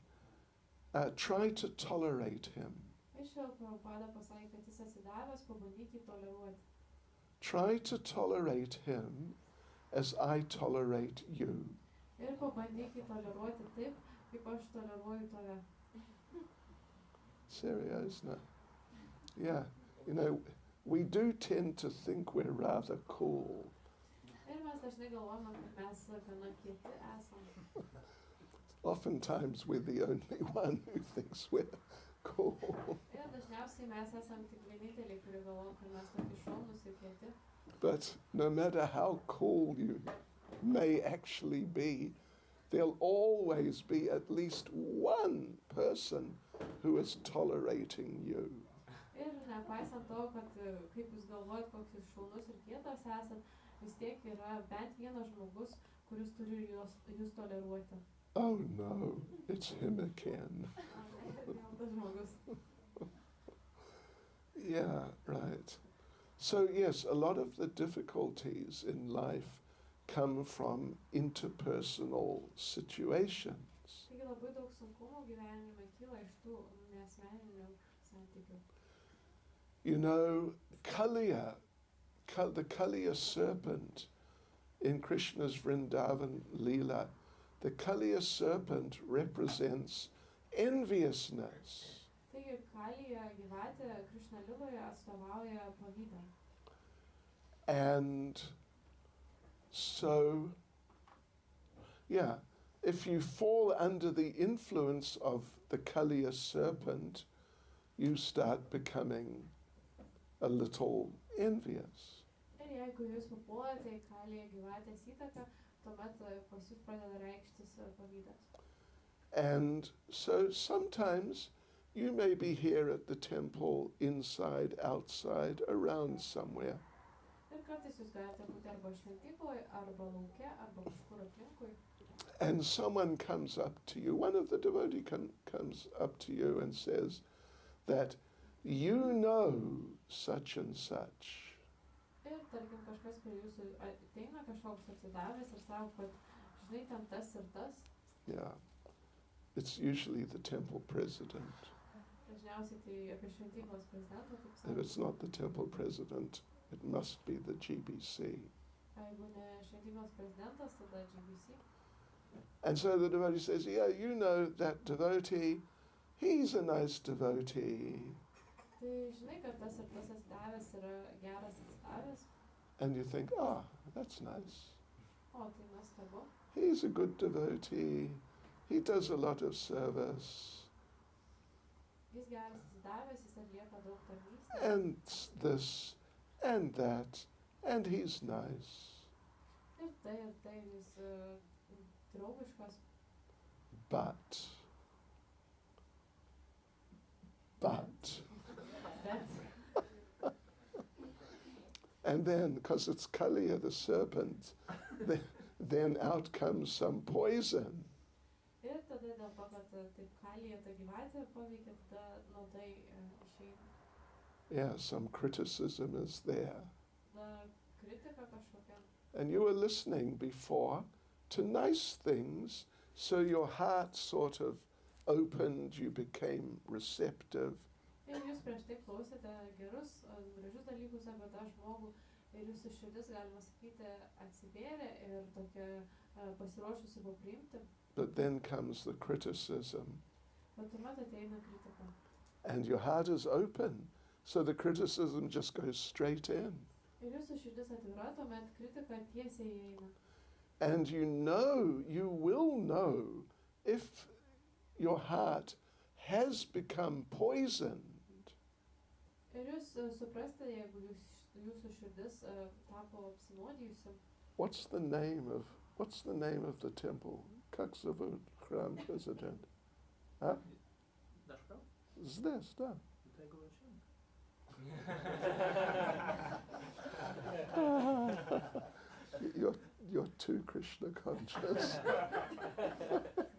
Try to tolerate him. Ir Šila Prabhupada pasakė, kad jis atsidavęs, pabandyk jį toleruoti. Try to tolerate him as I tolerate you. Ir pabandyk jį toleruoti taip, kaip aš toleruoju tave. Seriously. Yeah, we do tend to think we're rather cool. Ir mes dažnai galvojame, kad mes gana kieti esame. Oftentimes we're the only one who thinks we're cool. Ir dažniausiai mes esame tik vieninteliai, kurie galvoja, kad mes tokie šaunūs ir kieti. But no matter how cool you may actually be, there'll always be at least one person who is tolerating you. Ir nepaisant to, kad kaip jūs galvojat, koks jūs šaunus ir kietas esat, vis tiek yra bent vienas žmogus, kuris turi jūs toleruoti. Oh no, it's him again. Yeah, right. So yes, a lot of the difficulties in life come from interpersonal situations. Taigi labai daug sunkumų gyvenime kyla iš tų nesmeninių santykių. The Kaliya serpent in Krishna's Vrindavan Leela, the Kaliya serpent represents enviousness. Taigi Kaliya gyvatė Krishna Liloje atstovauja pavydą. And so, yeah, if you fall under the influence of the Kaliya serpent, you start becoming a little envious. Ir jeigu jūs papuolate į Kaliją gyvatės įtaką, tuomet pas jūs pradeda reikštis pavydas. And so sometimes you may be here at the temple, inside, outside, around somewhere. Ir kartais jūs galite būti arba šventykloje, arba lauke, arba kažkur aplinkui. And someone comes up to you, one of the devotees comes up to you and says that you know such and such. Ir tarkim kažkas prie jūsų ateina, kažkoks atsidavęs ir sako, kad žinai ten tas ir tas. Yeah, it's usually the temple president. Dažniausiai tai apie šventyklos prezidentą, kaip If sako. it's not the temple president, it must be the GBC. Jeigu ne šventyklos prezidentas, tada GBC. And so the devotee says, yeah, you know that devotee, he's a nice devotee. Tai žinai, kad tas ir tas atsidavęs yra geras atsidavęs. And you think, oh, that's nice. O, tai nuostabu. He's a good devotee. He does a lot of service. Jis geras atsidavęs, jis atlieka daug tarnystės. And this and that. And he's nice. Ir tai, jis draugiškas. But. And then, because it's Kaliya the serpent, then out comes some poison. Ir tada dėl to, kad taip Kalija ta gyvatė paveikia, tada nuodai išeina. Yeah, some criticism is there. Tada kritika kažkokia. And you were listening before to nice things, so your heart sort of opened, you became receptive. Ir jūs prieš tai klausėte gerus, gražius dalykus apie tą žmogų ir jūsų širdis, galima sakyti, atsivėrė ir tokia pasiruošusi buvo priimti. But then comes the criticism. Bet tuomet ateina kritika. And your heart is open, so the criticism just goes straight in. Ir jūsų širdis atvira, tuomet kritika tiesiai įeina. And you will know if your heart has become poisoned. Ir jūs suprasite, jeigu jūsų širdis tapo apsinuodijusi. What's the name of the temple? Как зовут храм президент? Huh? Здесь, да. You're too Krishna conscious.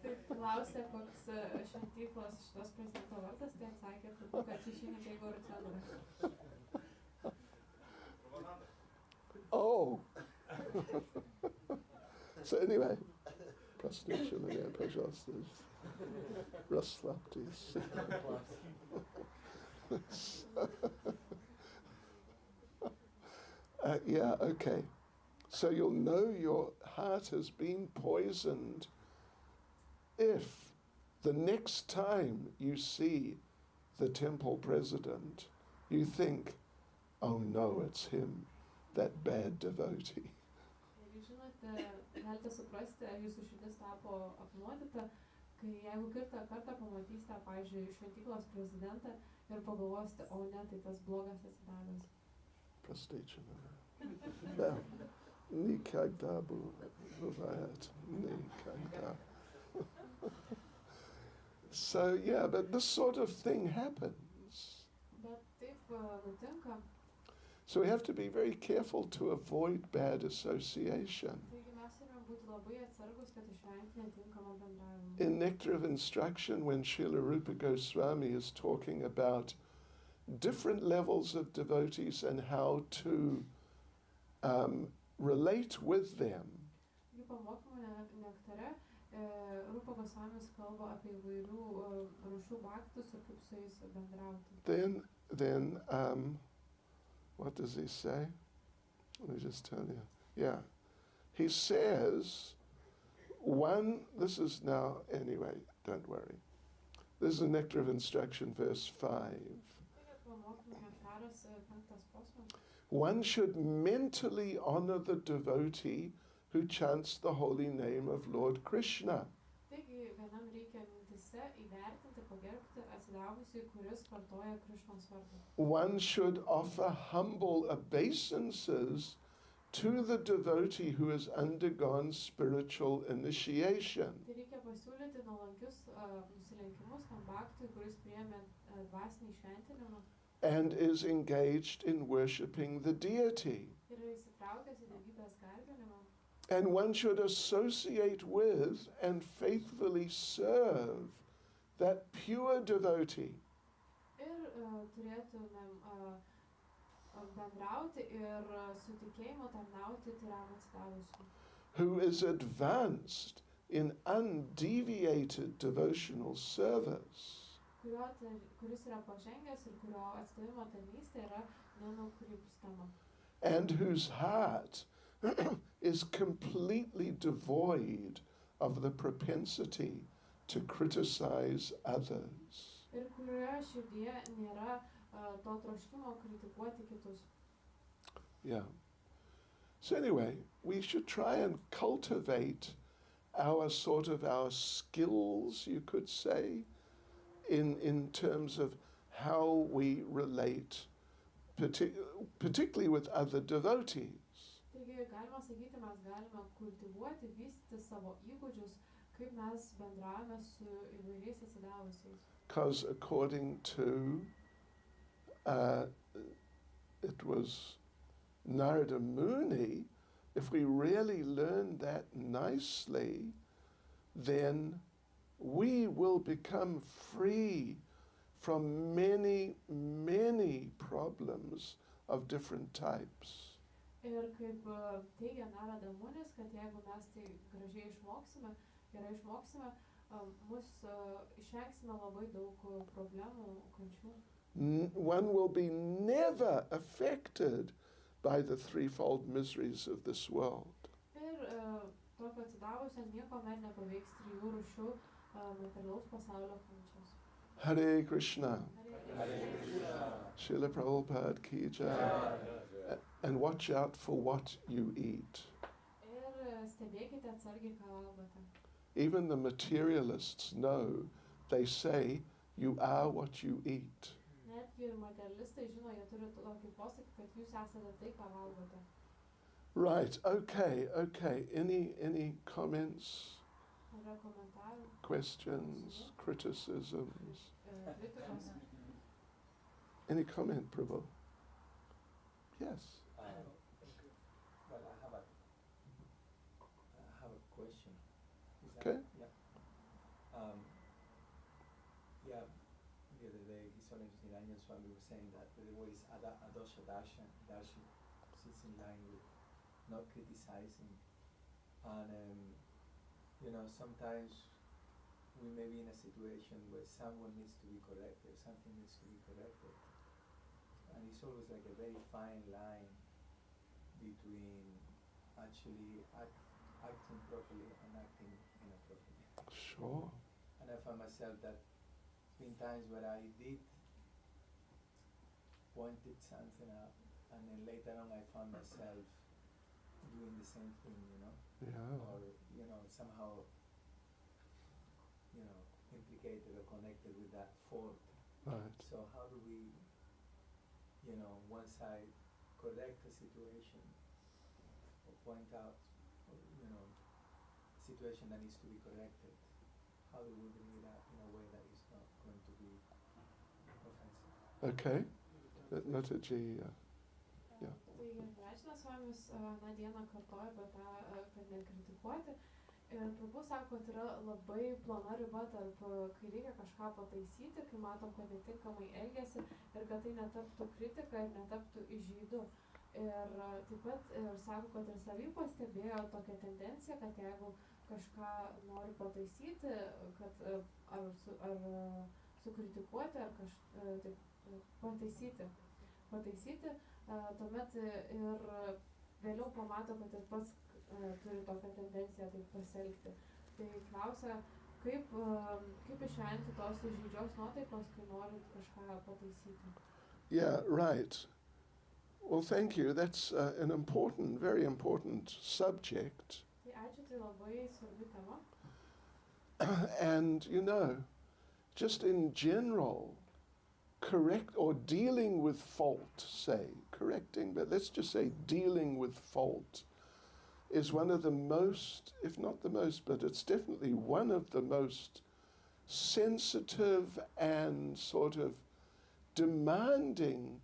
Taip klausė, koks šventyklos šitos prezidento vardas, tai atsakė, kad išeina Jeigu centras. Oh! So anyway, простите, пожалуйста, расслабьтесь. Yeah, okay. So you'll know your heart has been poisoned if the next time you see the temple president, you think, oh no, it's him, that bad devotee. Ir žinote, galite suprasti, ar jūsų širdis tapo apnuodyta, kai jeigu kitą kartą pamatysite, pavyzdžiui, šventyklos prezidentą ir pagalvosite, o ne, tai tas blogas atsidavęs. Простичина. Да. Никогда бывает. Никогда. So yeah, but this sort of thing happens. Bet taip nutinka. So we have to be very careful to avoid bad association. Taigi mes turime būti labai atsargus, kad išvengti netinkamą bendravimą. In Nectar of Instruction, when Srila Rupa Goswami is talking about different levels of devotees and how to relate with them, Jų pamokymų nektare Rupa Gosvamis kalba apie įvairių rūšių bhaktus ir kaip su jais bendrauti. then what does he say? Let me just tell you. Yeah. He says, this is now, anyway, don't worry. This is Nectar of Instruction, verse 5. One should mentally honor the devotee who chants the holy name of Lord Krishna. Taigi, vienam reikia mintise įvertinti, pagerbti atsidavusiui, kuris kartoja Krishnos vardą. One should offer humble obeisances to the devotee who has undergone spiritual initiation. Tai reikia pasiūlyti nuolankius nusilenkimus tam bhaktui, kuris priėmė dvasinį šventinimą. And is engaged in worshipping the deity. Ir įsitraukęs į dievybės garbinimą. And one should associate with and faithfully serve that pure devotee. Ir turėtumėm bendrauti ir su tikėjimu tarnauti tyram atsidavusiu. Who is advanced in undeviated devotional service. Kuris yra pažengęs ir kurio atsidavimo tarnystė yra nenukrypstama. And whose heart is completely devoid of the propensity to criticize others. ir kurioje širdyje nėra to troškimo kritikuoti kitus. Yeah. So anyway, we should try and cultivate our skills, you could say, in terms of how we relate, particularly with other devotees. Taigi galima sakyti, mes galime kultivuoti, vystyti savo įgūdžius, kaip mes bendravome su įvairiais atsidavusiais. Because according to, it was Narada Muni, if we really learn that nicely, then we will become free from many, many problems of different types. Ir kaip teigia Narada Munis, kad jeigu mes tai gražiai išmoksime, gerai išmoksime, išvengsime labai daug problemų, kančių. One will be never affected by the threefold miseries of this world. Ir tokio atsidavusio nieko met nepaveiks trijų rūšių materialaus pasaulio kančios. Hare Krishna. Hare Krishna. Srila Prabhupada ki jai. And watch out for what you eat. Ir stebėkite atsargiai, ką valgote. Even the materialists know, they say, you are what you eat. Netgi ir materialistai žino, jie turi tokį posakį, kad jūs esate tai, ką valgote. Right, okay. Any comments, Yra komentarų, questions, criticisms? kritikos. Any comment, Prabhu? Yes. Well, I have a question. Is that- Okay. Yeah. Yeah. The other day, His Holiness Niranjan Swami was saying that the way is adosha darshan sits in line with not criticizing, and sometimes we may be in a situation where someone needs to be corrected, something needs to be corrected, and it's always like a very fine line between actually acting properly and acting inappropriately. Sure. And I found myself that in times where I did pointed something out, and then later on I found myself doing the same thing, Yeah. or somehow implicated or connected with that fault. Right. So how do we, once I correct a situation or point out, a situation that needs to be corrected, how do we bring it up in a way that is not going to be offensive? Okay. Mataji, yeah. Tai Račinas Svamis dieną kartoja apie tą, kad nekritikuoti. Ir Prabhu sako, kad yra labai plona riba tarp, kai reikia kažką pataisyti, kai matom, kad netinkamai elgiasi ir kad tai netaptų kritika ir netaptų įžeidu. Ir taip pat sako, kad ir savy pastebėjo tokią tendenciją, kad jeigu kažką nori pataisyti, kad ar sukritikuoti, ar pataisyti, tuomet ir vėliau pamato, kad ir pats turi tokią tendenciją taip pasielgti. Tai klausia, kaip išvengti tos įžeidžios nuotaikos, kai norint kažką pataisyti. Yeah, right. Well, thank you. That's an important, very important subject. Tai ačiū, tai labai svarbi tema. And, just in general, correct or dealing with fault, correcting, but let's just say dealing with fault is one of the most, if not the most, but it's definitely one of the most sensitive and sort of demanding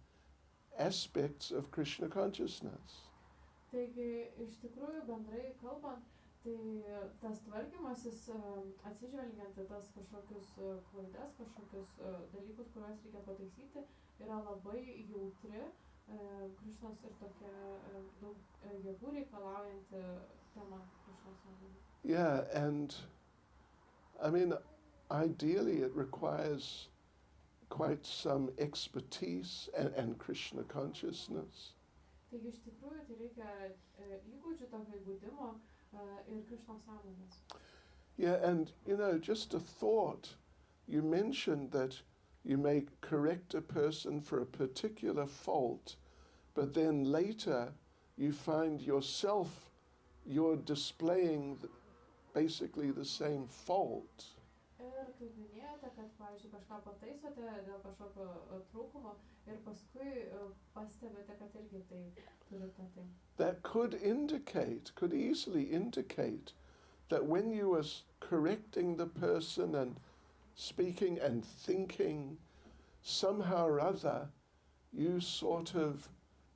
aspects of Krishna consciousness. Taigi, iš tikrųjų, bendrai kalbant, tai tas tvarkymasis, atsižvelgiant į tas kažkokius klaidas, kažkokius dalykus, kuriuos reikia pataisyti, yra labai jautri, Krishnos ir tokia daug jėgų reikalaujanti tema Krishnos atžvilgiu. Yeah, and I mean, ideally it requires quite some expertise and Krishna consciousness. Taigi, iš tikrųjų, tai reikia įgūdžių, tokio įgūdimo ir Krishnos sąmonės. Yeah, and just a thought, you mentioned that You may correct a person for a particular fault, but then later you find yourself, you're displaying basically the same fault. Ir kaip minėjote, kad, pavyzdžiui, kažką pataisote dėl kažkokio trūkumo ir paskui pastebite, kad irgi tai turite tai. That could easily indicate that when you were correcting the person and speaking and thinking, somehow or other, you sort of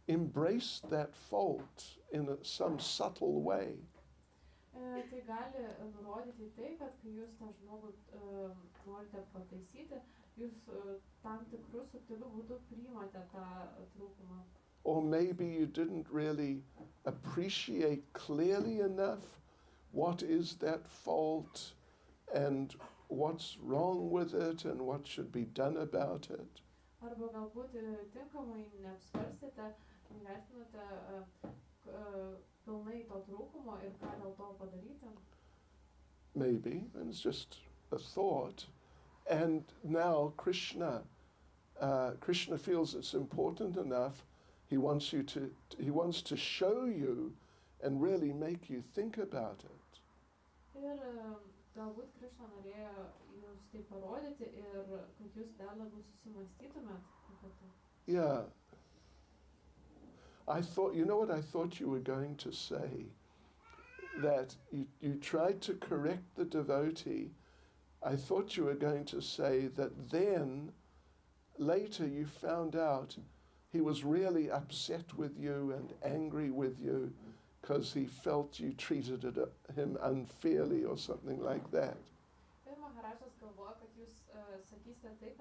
embraced that fault in some subtle way. Tai gali nurodyti tai, kad kai jūs tą žmogų norite pataisyti, jūs tam tikrų subtilių būdų priimate tą trūkumą. Or maybe you didn't really appreciate clearly enough what is that fault and what's wrong with it and what should be done about it. Arba galbūt tinkamai neapsvarstėte, nevertinote pilnai to trūkumo ir ką dėl to padaryti. Maybe, and it's just a thought. And now Krishna feels it's important enough. He wants to show you and really make you think about it. Ir galbūt Krishna norėjo jums tai parodyti ir kad jūs dar labiau susimąstytumėt apie tai. Yeah. You know what I thought you were going to say? That you tried to correct the devotee. I thought you were going to say that then, later you found out he was really upset with you and angry with you because he felt you treated him unfairly or something like that. Ir Maharajas galvoja, kad jūs sakysite tai,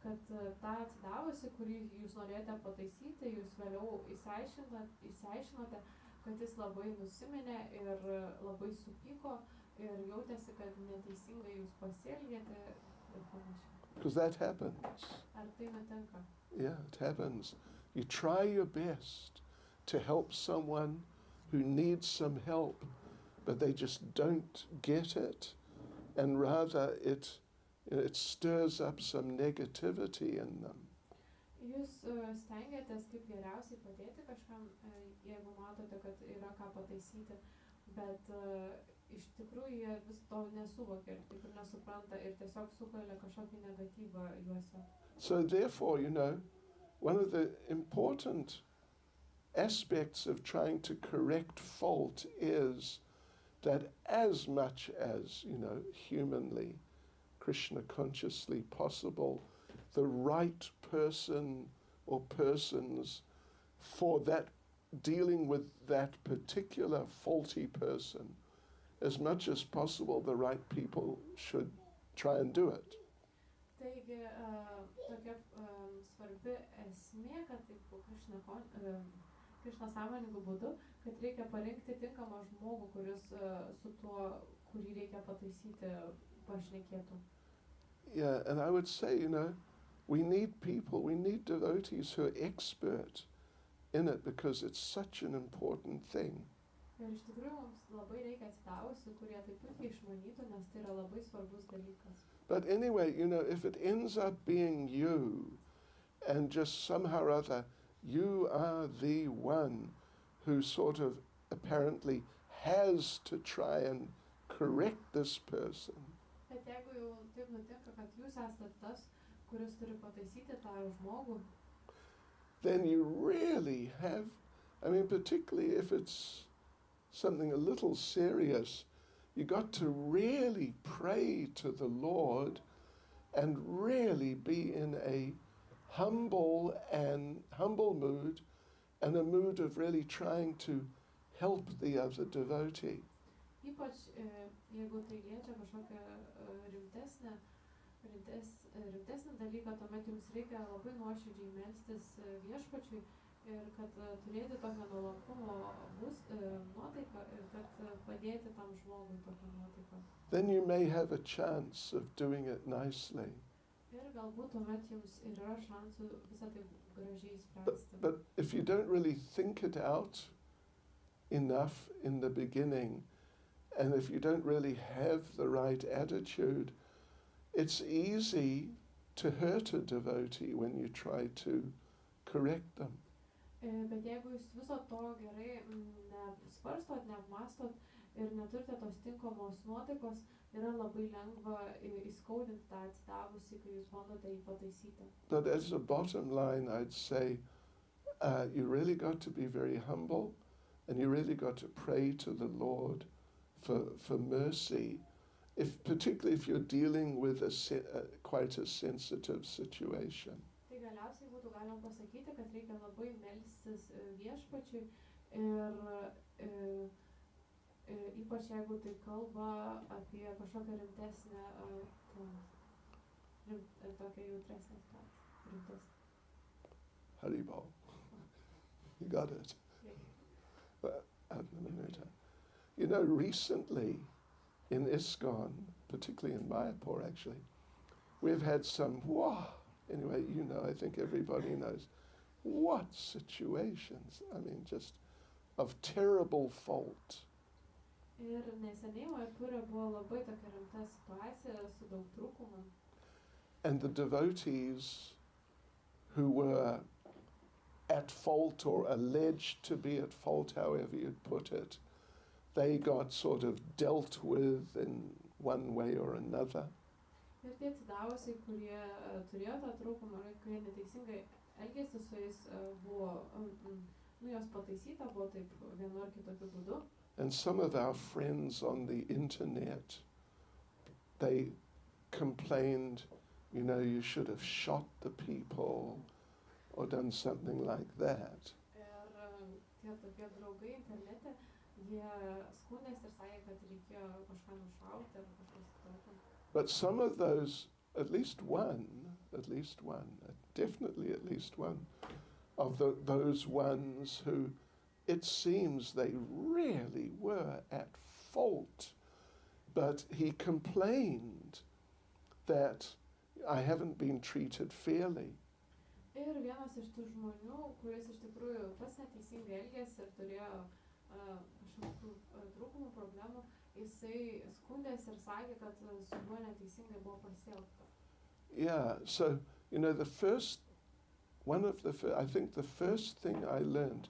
kad tą atsidavusi, kurį jūs norėjote pataisyti, jūs vėliau įsiaiškinote, kad jis labai nusiminė ir labai supyko ir jautėsi, kad neteisingai jūs pasielgėte ir panašiai. Because that happens. Ar tai nutinka? Yeah, it happens. You try your best to help someone who needs some help, but they just don't get it, and rather it stirs up some negativity in them. Jūs stengiatės kaip geriausiai padėti kažkam, jeigu matote, kad yra ką pataisyti, bet iš tikrųjų jie vis to nesuvokia ir taip ir nesupranta ir tiesiog sukelia kažkokį negatyvą juose. So therefore, one of the important aspects of trying to correct fault is that as much as, humanly, Krishna consciously possible, the right person or persons for that, dealing with that particular faulty person, as much as possible the right people should try and do it. Taigi, tokia svarbi esmė, kad Krishna sąmoningų būdų, kad reikia parinkti tinkamą žmogų, kuris su tuo, kurį reikia pataisyti, pašnekėtų. Yeah, and I would say, we need devotees who are expert in it because it's such an important thing. Ir iš tikrųjų mums labai reikia atsidavusių, kurie taip puikiai išmanytų, nes tai yra labai svarbus dalykas. But anyway, if it ends up being you, and just somehow or other, you are the one who sort of apparently has to try and correct this person. Bet jeigu jau taip nutinka, kad jūs esate tas, kuris turi pataisyti tą žmogų, then you really have, particularly if it's something a little serious, you got to really pray to the Lord and really be in a humble mood and a mood of really trying to help the other devotee. Ypač jeigu tai liečia kažkokią rimtesnį dalyką, tuomet jums reikia labai nuoširdžiai melstis viešpačiui ir kad turėti tokią nuolankumo nuotaiką ir kad padėti tam žmogui tokią nuotaiką. Then you may have a chance of doing it nicely. Ir galbūt tuomet jums ir yra šansų visą tai gražiai spręsti. But if you don't really think it out enough in the beginning, and if you don't really have the right attitude, it's easy to hurt a devotee when you try to correct them. Bet jeigu jūs viso to gerai nesvarstot, neapmastot ir neturite tos tinkamos nuotaikos, yra labai lengva įskaudinti tą atsidavusį, kai jūs bandote jį pataisyti. But as a bottom line, I'd say you really got to be very humble, and you really got to pray to the Lord for mercy, particularly if you're dealing with quite a sensitive situation. Tai galiausiai būtų galima pasakyti, kad reikia labai melstis viešpačiui ir ypač jeigu tai kalba apie kažkokią rimtesnę, tokią jautresnę situaciją. Haribol. You got it. You know, recently in ISKCON, particularly in Mayapur actually, we've had some, anyway, you know, I think everybody knows, what situations, I mean, just of terrible fault. Ir neseniai Mayapure buvo labai tokia rimta situacija su daug trūkumų. And the devotees who were at fault or alleged to be at fault, however you'd put it, they got sort of dealt with in one way or another. Ir tie atsidavusiai, kurie turėjo tą trūkumą, kurie neteisingai elgėsi su jais, buvo, jos pataisyta, buvo taip vienu ar kitokiu būdu. And some of our friends on the internet, they complained, you know, you should have shot the people or done something like that. Ir tie tokie draugai internete, jie skundėsi ir sakė, kad reikėjo kažką nušauti ar kažkas tokio. But some of those, at least one, definitely at least one, of those ones who it seems they really were at fault, but he complained that I haven't been treated fairly. Ir vienas iš tų žmonių, kuris iš tikrųjų pats neteisingai elgėsi ir turėjo kažkokių trūkumų, problemų, jisai skundėsi ir sakė, kad su juo neteisingai buvo pasielgta. Yeah, so, you know, I think the first thing I learned,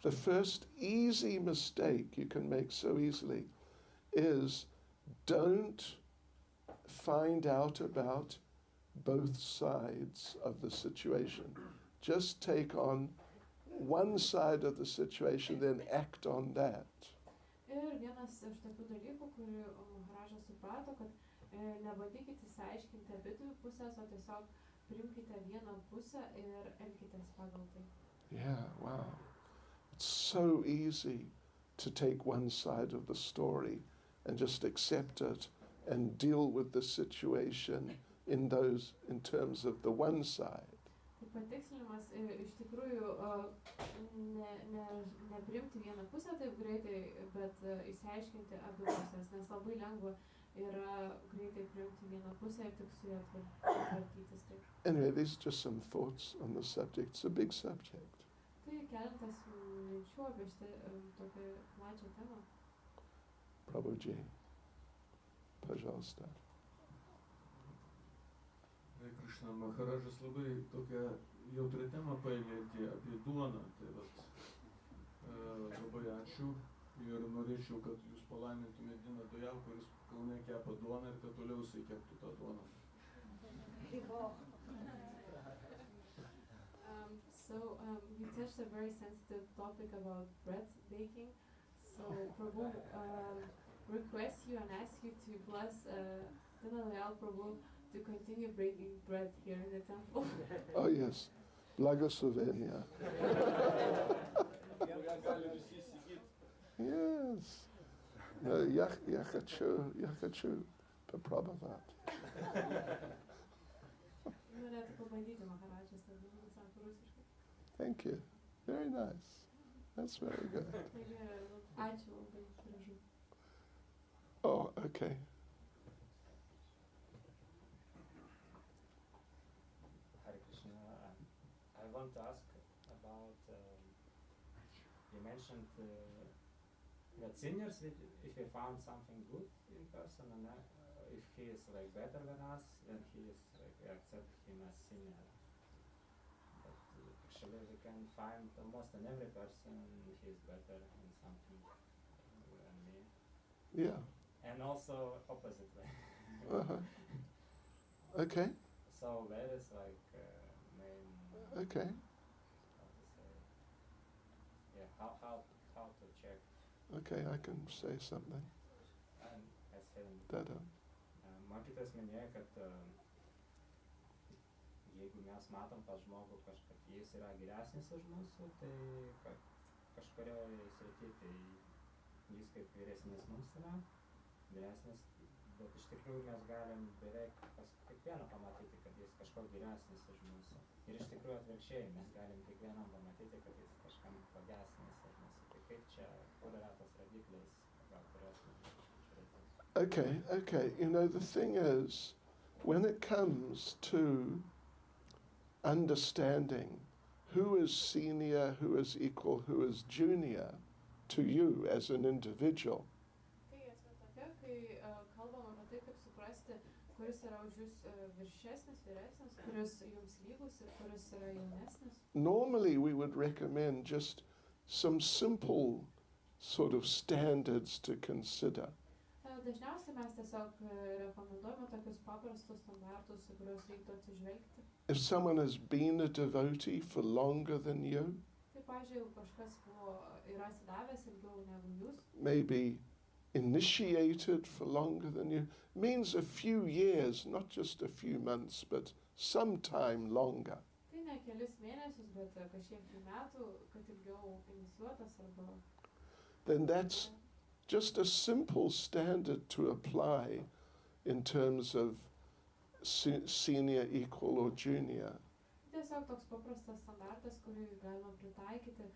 the first easy mistake you can make so easily is don't find out about both sides of the situation. Just take on one side of the situation, then act on that. Ir vienas iš tokių dalykų, kurį Maharažas suprato, kad nebandykite išsiaiškinti abi dvi pusės, o tiesiog priimkite vieną pusę ir elkitės pagal tai. Yeah, wow. It's so easy to take one side of the story and just accept it and deal with the situation in terms of the one side. Tai patikslinimas iš tikrųjų nepriimti vieną pusę taip greitai, bet išsiaiškinti abi pusės, nes labai lengva yra greitai priimti vieną pusę ir tik su ją tvarkytis taip. Anyway, these are just some thoughts on the subject. It's a big subject. Tai keletas minčių apie šitą tokią plačią temą. Prabhuji, пожалуйста. Krishna, Maharažas labai tokią jautrią temą palietė apie duoną. Tai labai ačiū ir norėčiau, kad jūs palaimintumėte Diną Dojal, kuris Kaune kepa duoną ir kad toliau jisai keptų tą duoną. So you touched a very sensitive topic about bread baking. So Prabhu requests you and asks you to bless Dina Dayal Prabhu to continue breaking bread here in the temple. Oh yes, Благословения. Yes. No, я хочу попробовать. Thank you. Very nice. That's very good. Oh, okay. Hare Krishna. I want to ask about, you mentioned that sinners, if they found something good in person, and if he is like better than us, then he is like we accept him as senior. But actually, we can find almost in every person he is better in something than me, Yeah. and also oppositely. Uh-huh. Okay. So that is like main. Okay. How to say? Yeah, how to check. Okay, I can say something. And I said, Dada. mokytojas minėjo, kad jeigu mes matom pas žmogų kažkad jis yra geresnis už mūsų, tai kažkurioje srityje tai jis kaip vyresnis mums yra, vyresnis, bet iš tikrųjų mes galim beveik pas kiekvieną pamatyti, kad jis kažko geresnis už mūsų. Ir iš tikrųjų atvirkščiai, mes galim kiekvienam pamatyti, kad jis kažkam pagesnis už mūsų. Tai kaip čia, kur yra tas rodiklis, gal turėtume žiūrėti. Okay. You know, the thing is, when it comes to understanding who is senior, who is equal, who is junior to you as an individual, Tai esmė tokia, kai kalbam apie tai, kaip suprasti, kuris yra už jūs viršesnis, vyresnis, kuris jums lygus ir kuris yra jaunesnis. normally we would recommend just some simple sort of standards to consider. Dažniausiai mes tiesiog rekomenduojame tokius paprastus standartus, į kuriuos reiktų atsižvelgti. If someone has been a devotee for longer than you, Tai, pavyzdžiui, jeigu kažkas yra atsidavęs ilgiau negu jūs, maybe initiated for longer than you, means a few years, not just a few months, but some time longer. tai ne kelis mėnesius, bet kažkiek metų, kad ilgiau inicijuotas arba... Then that's just a simple standard to apply in terms of senior, equal, or junior. Tiesiog toks paprastas standartas, kurį galima pritaikyti,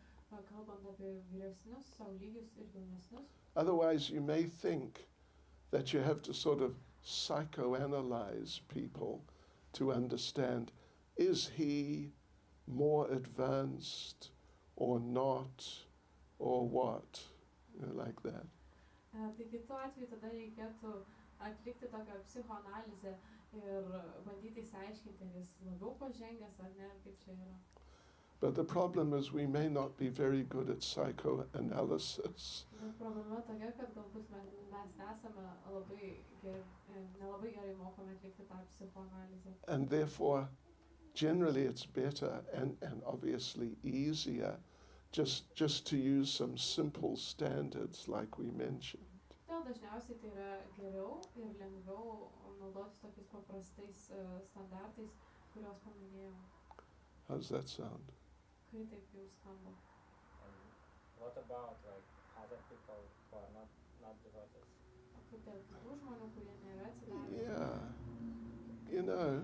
kalbant apie vyresnius, savo lygius ir jaunesnius. Otherwise, you may think that you have to sort of psychoanalyze people to understand, is he more advanced or not, or what, like that. Tai kitu atveju tada reikėtų atlikti tokią psichoanalizę ir bandyti įsiaiškinti, ar jis labiau pažengęs ar ne, kaip čia yra. But the problem is we may not be very good at psychoanalysis. Bet problema tokia, kad galbūt mes nesame nelabai gerai mokome atlikti tą psichoanalizę. And therefore, generally it's better and obviously easier just to use some simple standards like we mentioned. Todėl dažniausiai tai yra geriau ir lengviau naudotis tokiais paprastais standartais, kuriuos paminėjau. How does that sound? Kaip taip jums skamba? What about like other people who are not devotees? Kaip dėl kitų žmonių, kurie nėra atsidavę? Yeah. You know,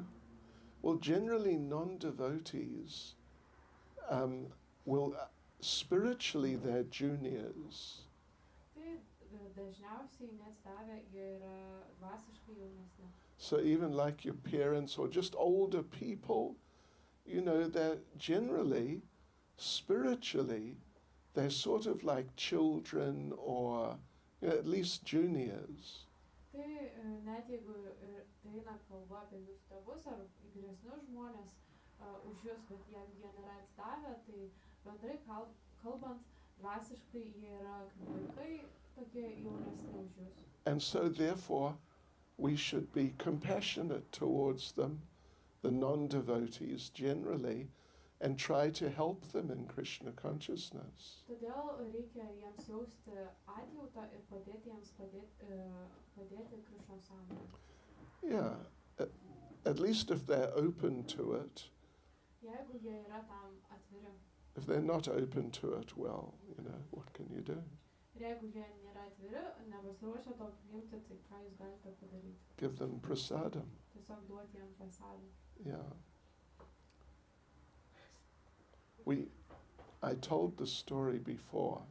well, generally non-devotees will, spiritually they're juniors. Tai dažniausiai neatsidavę jie yra dvasiškai jaunesni. So even like your parents or just older people, you know, they're generally, spiritually, they're sort of like children or, you know, at least juniors. Tai net jeigu tai eina kalba apie jūsų tėvus ar vyresnius žmonės už jūs, bet jeigu jie nėra atsidavę, tai bendrai kalbant, dvasiškai jie yra kaip vaikai, tokie jaunesni už jūs. And so therefore, we should be compassionate towards them, the non-devotees generally, and try to help them in Krishna consciousness. Todėl reikia jiems jausti atjautą ir padėti jiems padėti Krišnos sąmonėje. Yeah, at least if they're open to it. Jeigu jie yra tam atviri. If they're not open to it, well, you know, what can you do? Ir jeigu jie nėra atviri, nepasiruošę to priimti, tai ką jūs galite padaryti? Give them prasadam. Tiesiog duoti jiems prasadą. Yeah. I told the story before.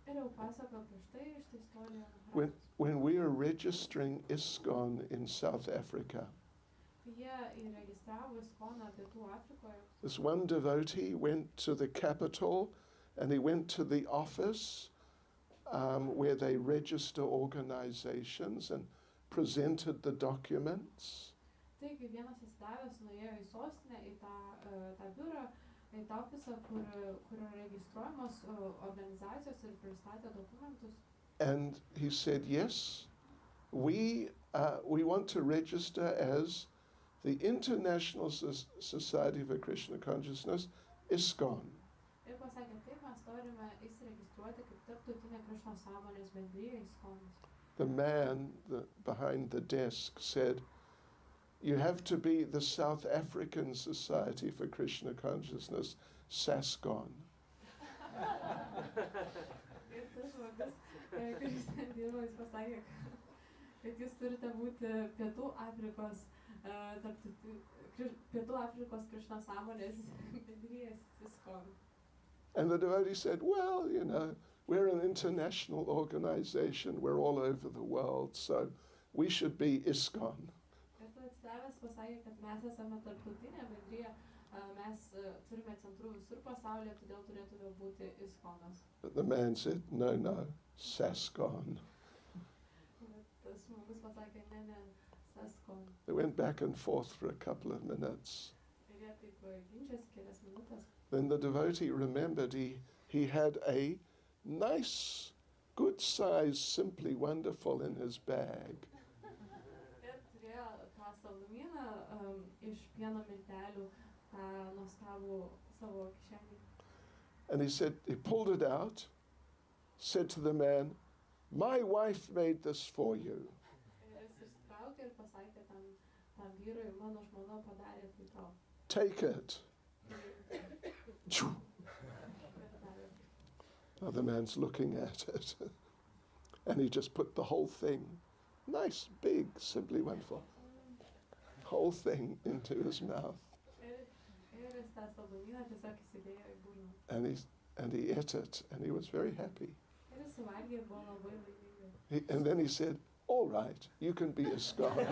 Ir jau pasakojau prieš tai iš tą istoriją. When we were registering ISKCON in South Africa, Jie įregistravo ISKCON Pietų Afrikoje. this one devotee went to the capital and he went to the office where they register organizations, and presented the documents. Taigi vienas atsidavęs nuėjo į sostinę, į tą biurą, į tą ofisą, kur yra registruojamos organizacijos ir pristatė dokumentus. And he said, yes, we want to register as the International Society for Krishna Consciousness, ISKCON. Ir pasakė, taip mes norime įsiregistruoti kaip tarptautinė Krishna sąmonės bendrija ISKCONas. The man behind the desk said, you have to be the South African Society for Krishna Consciousness, SASCON. Ir tas žmogus, kuris ten dirbo, jis pasakė, kad jūs turite būti Pietų Afrikos Krishna sąmonės bendrijas ISKCON. And the devotee said, well, you know, we're an international organization, we're all over the world, so we should be ISKCON. Ir atsidavęs pasakė, kad mes esame tarptautinė bendrija, mes turime centrų visur pasaulyje, todėl turėtume būti ISKCONas. But the man said, no, SASCON. Tas žmogus pasakė, ne, SASCON. They went back and forth for a couple of minutes. Ir jie taip ginčėsi kelias minutės. Then the devotee remembered he had a nice, good size, Simply Wonderful in his bag. Ir turėjo tą saldumyną iš pieno miltelių, tą nuostabų savo kišenį. And he pulled it out, said to the man, my wife made this for you. Ir jis išsitraukė ir pasakė tam vyrui, mano žmona padarė tai tau. Take it. Now the man's looking at it. And he just put the whole thing, nice, big, Simply Wonderful, whole thing into his mouth. And he ate it, and he was very happy. And then he said, all right, you can be ISKCON.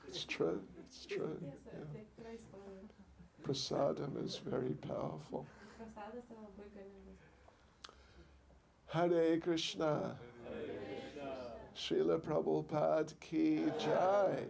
It's true. Yeah. Prasadam is very powerful. Hare Krishna. Srila Prabhupada ki jai.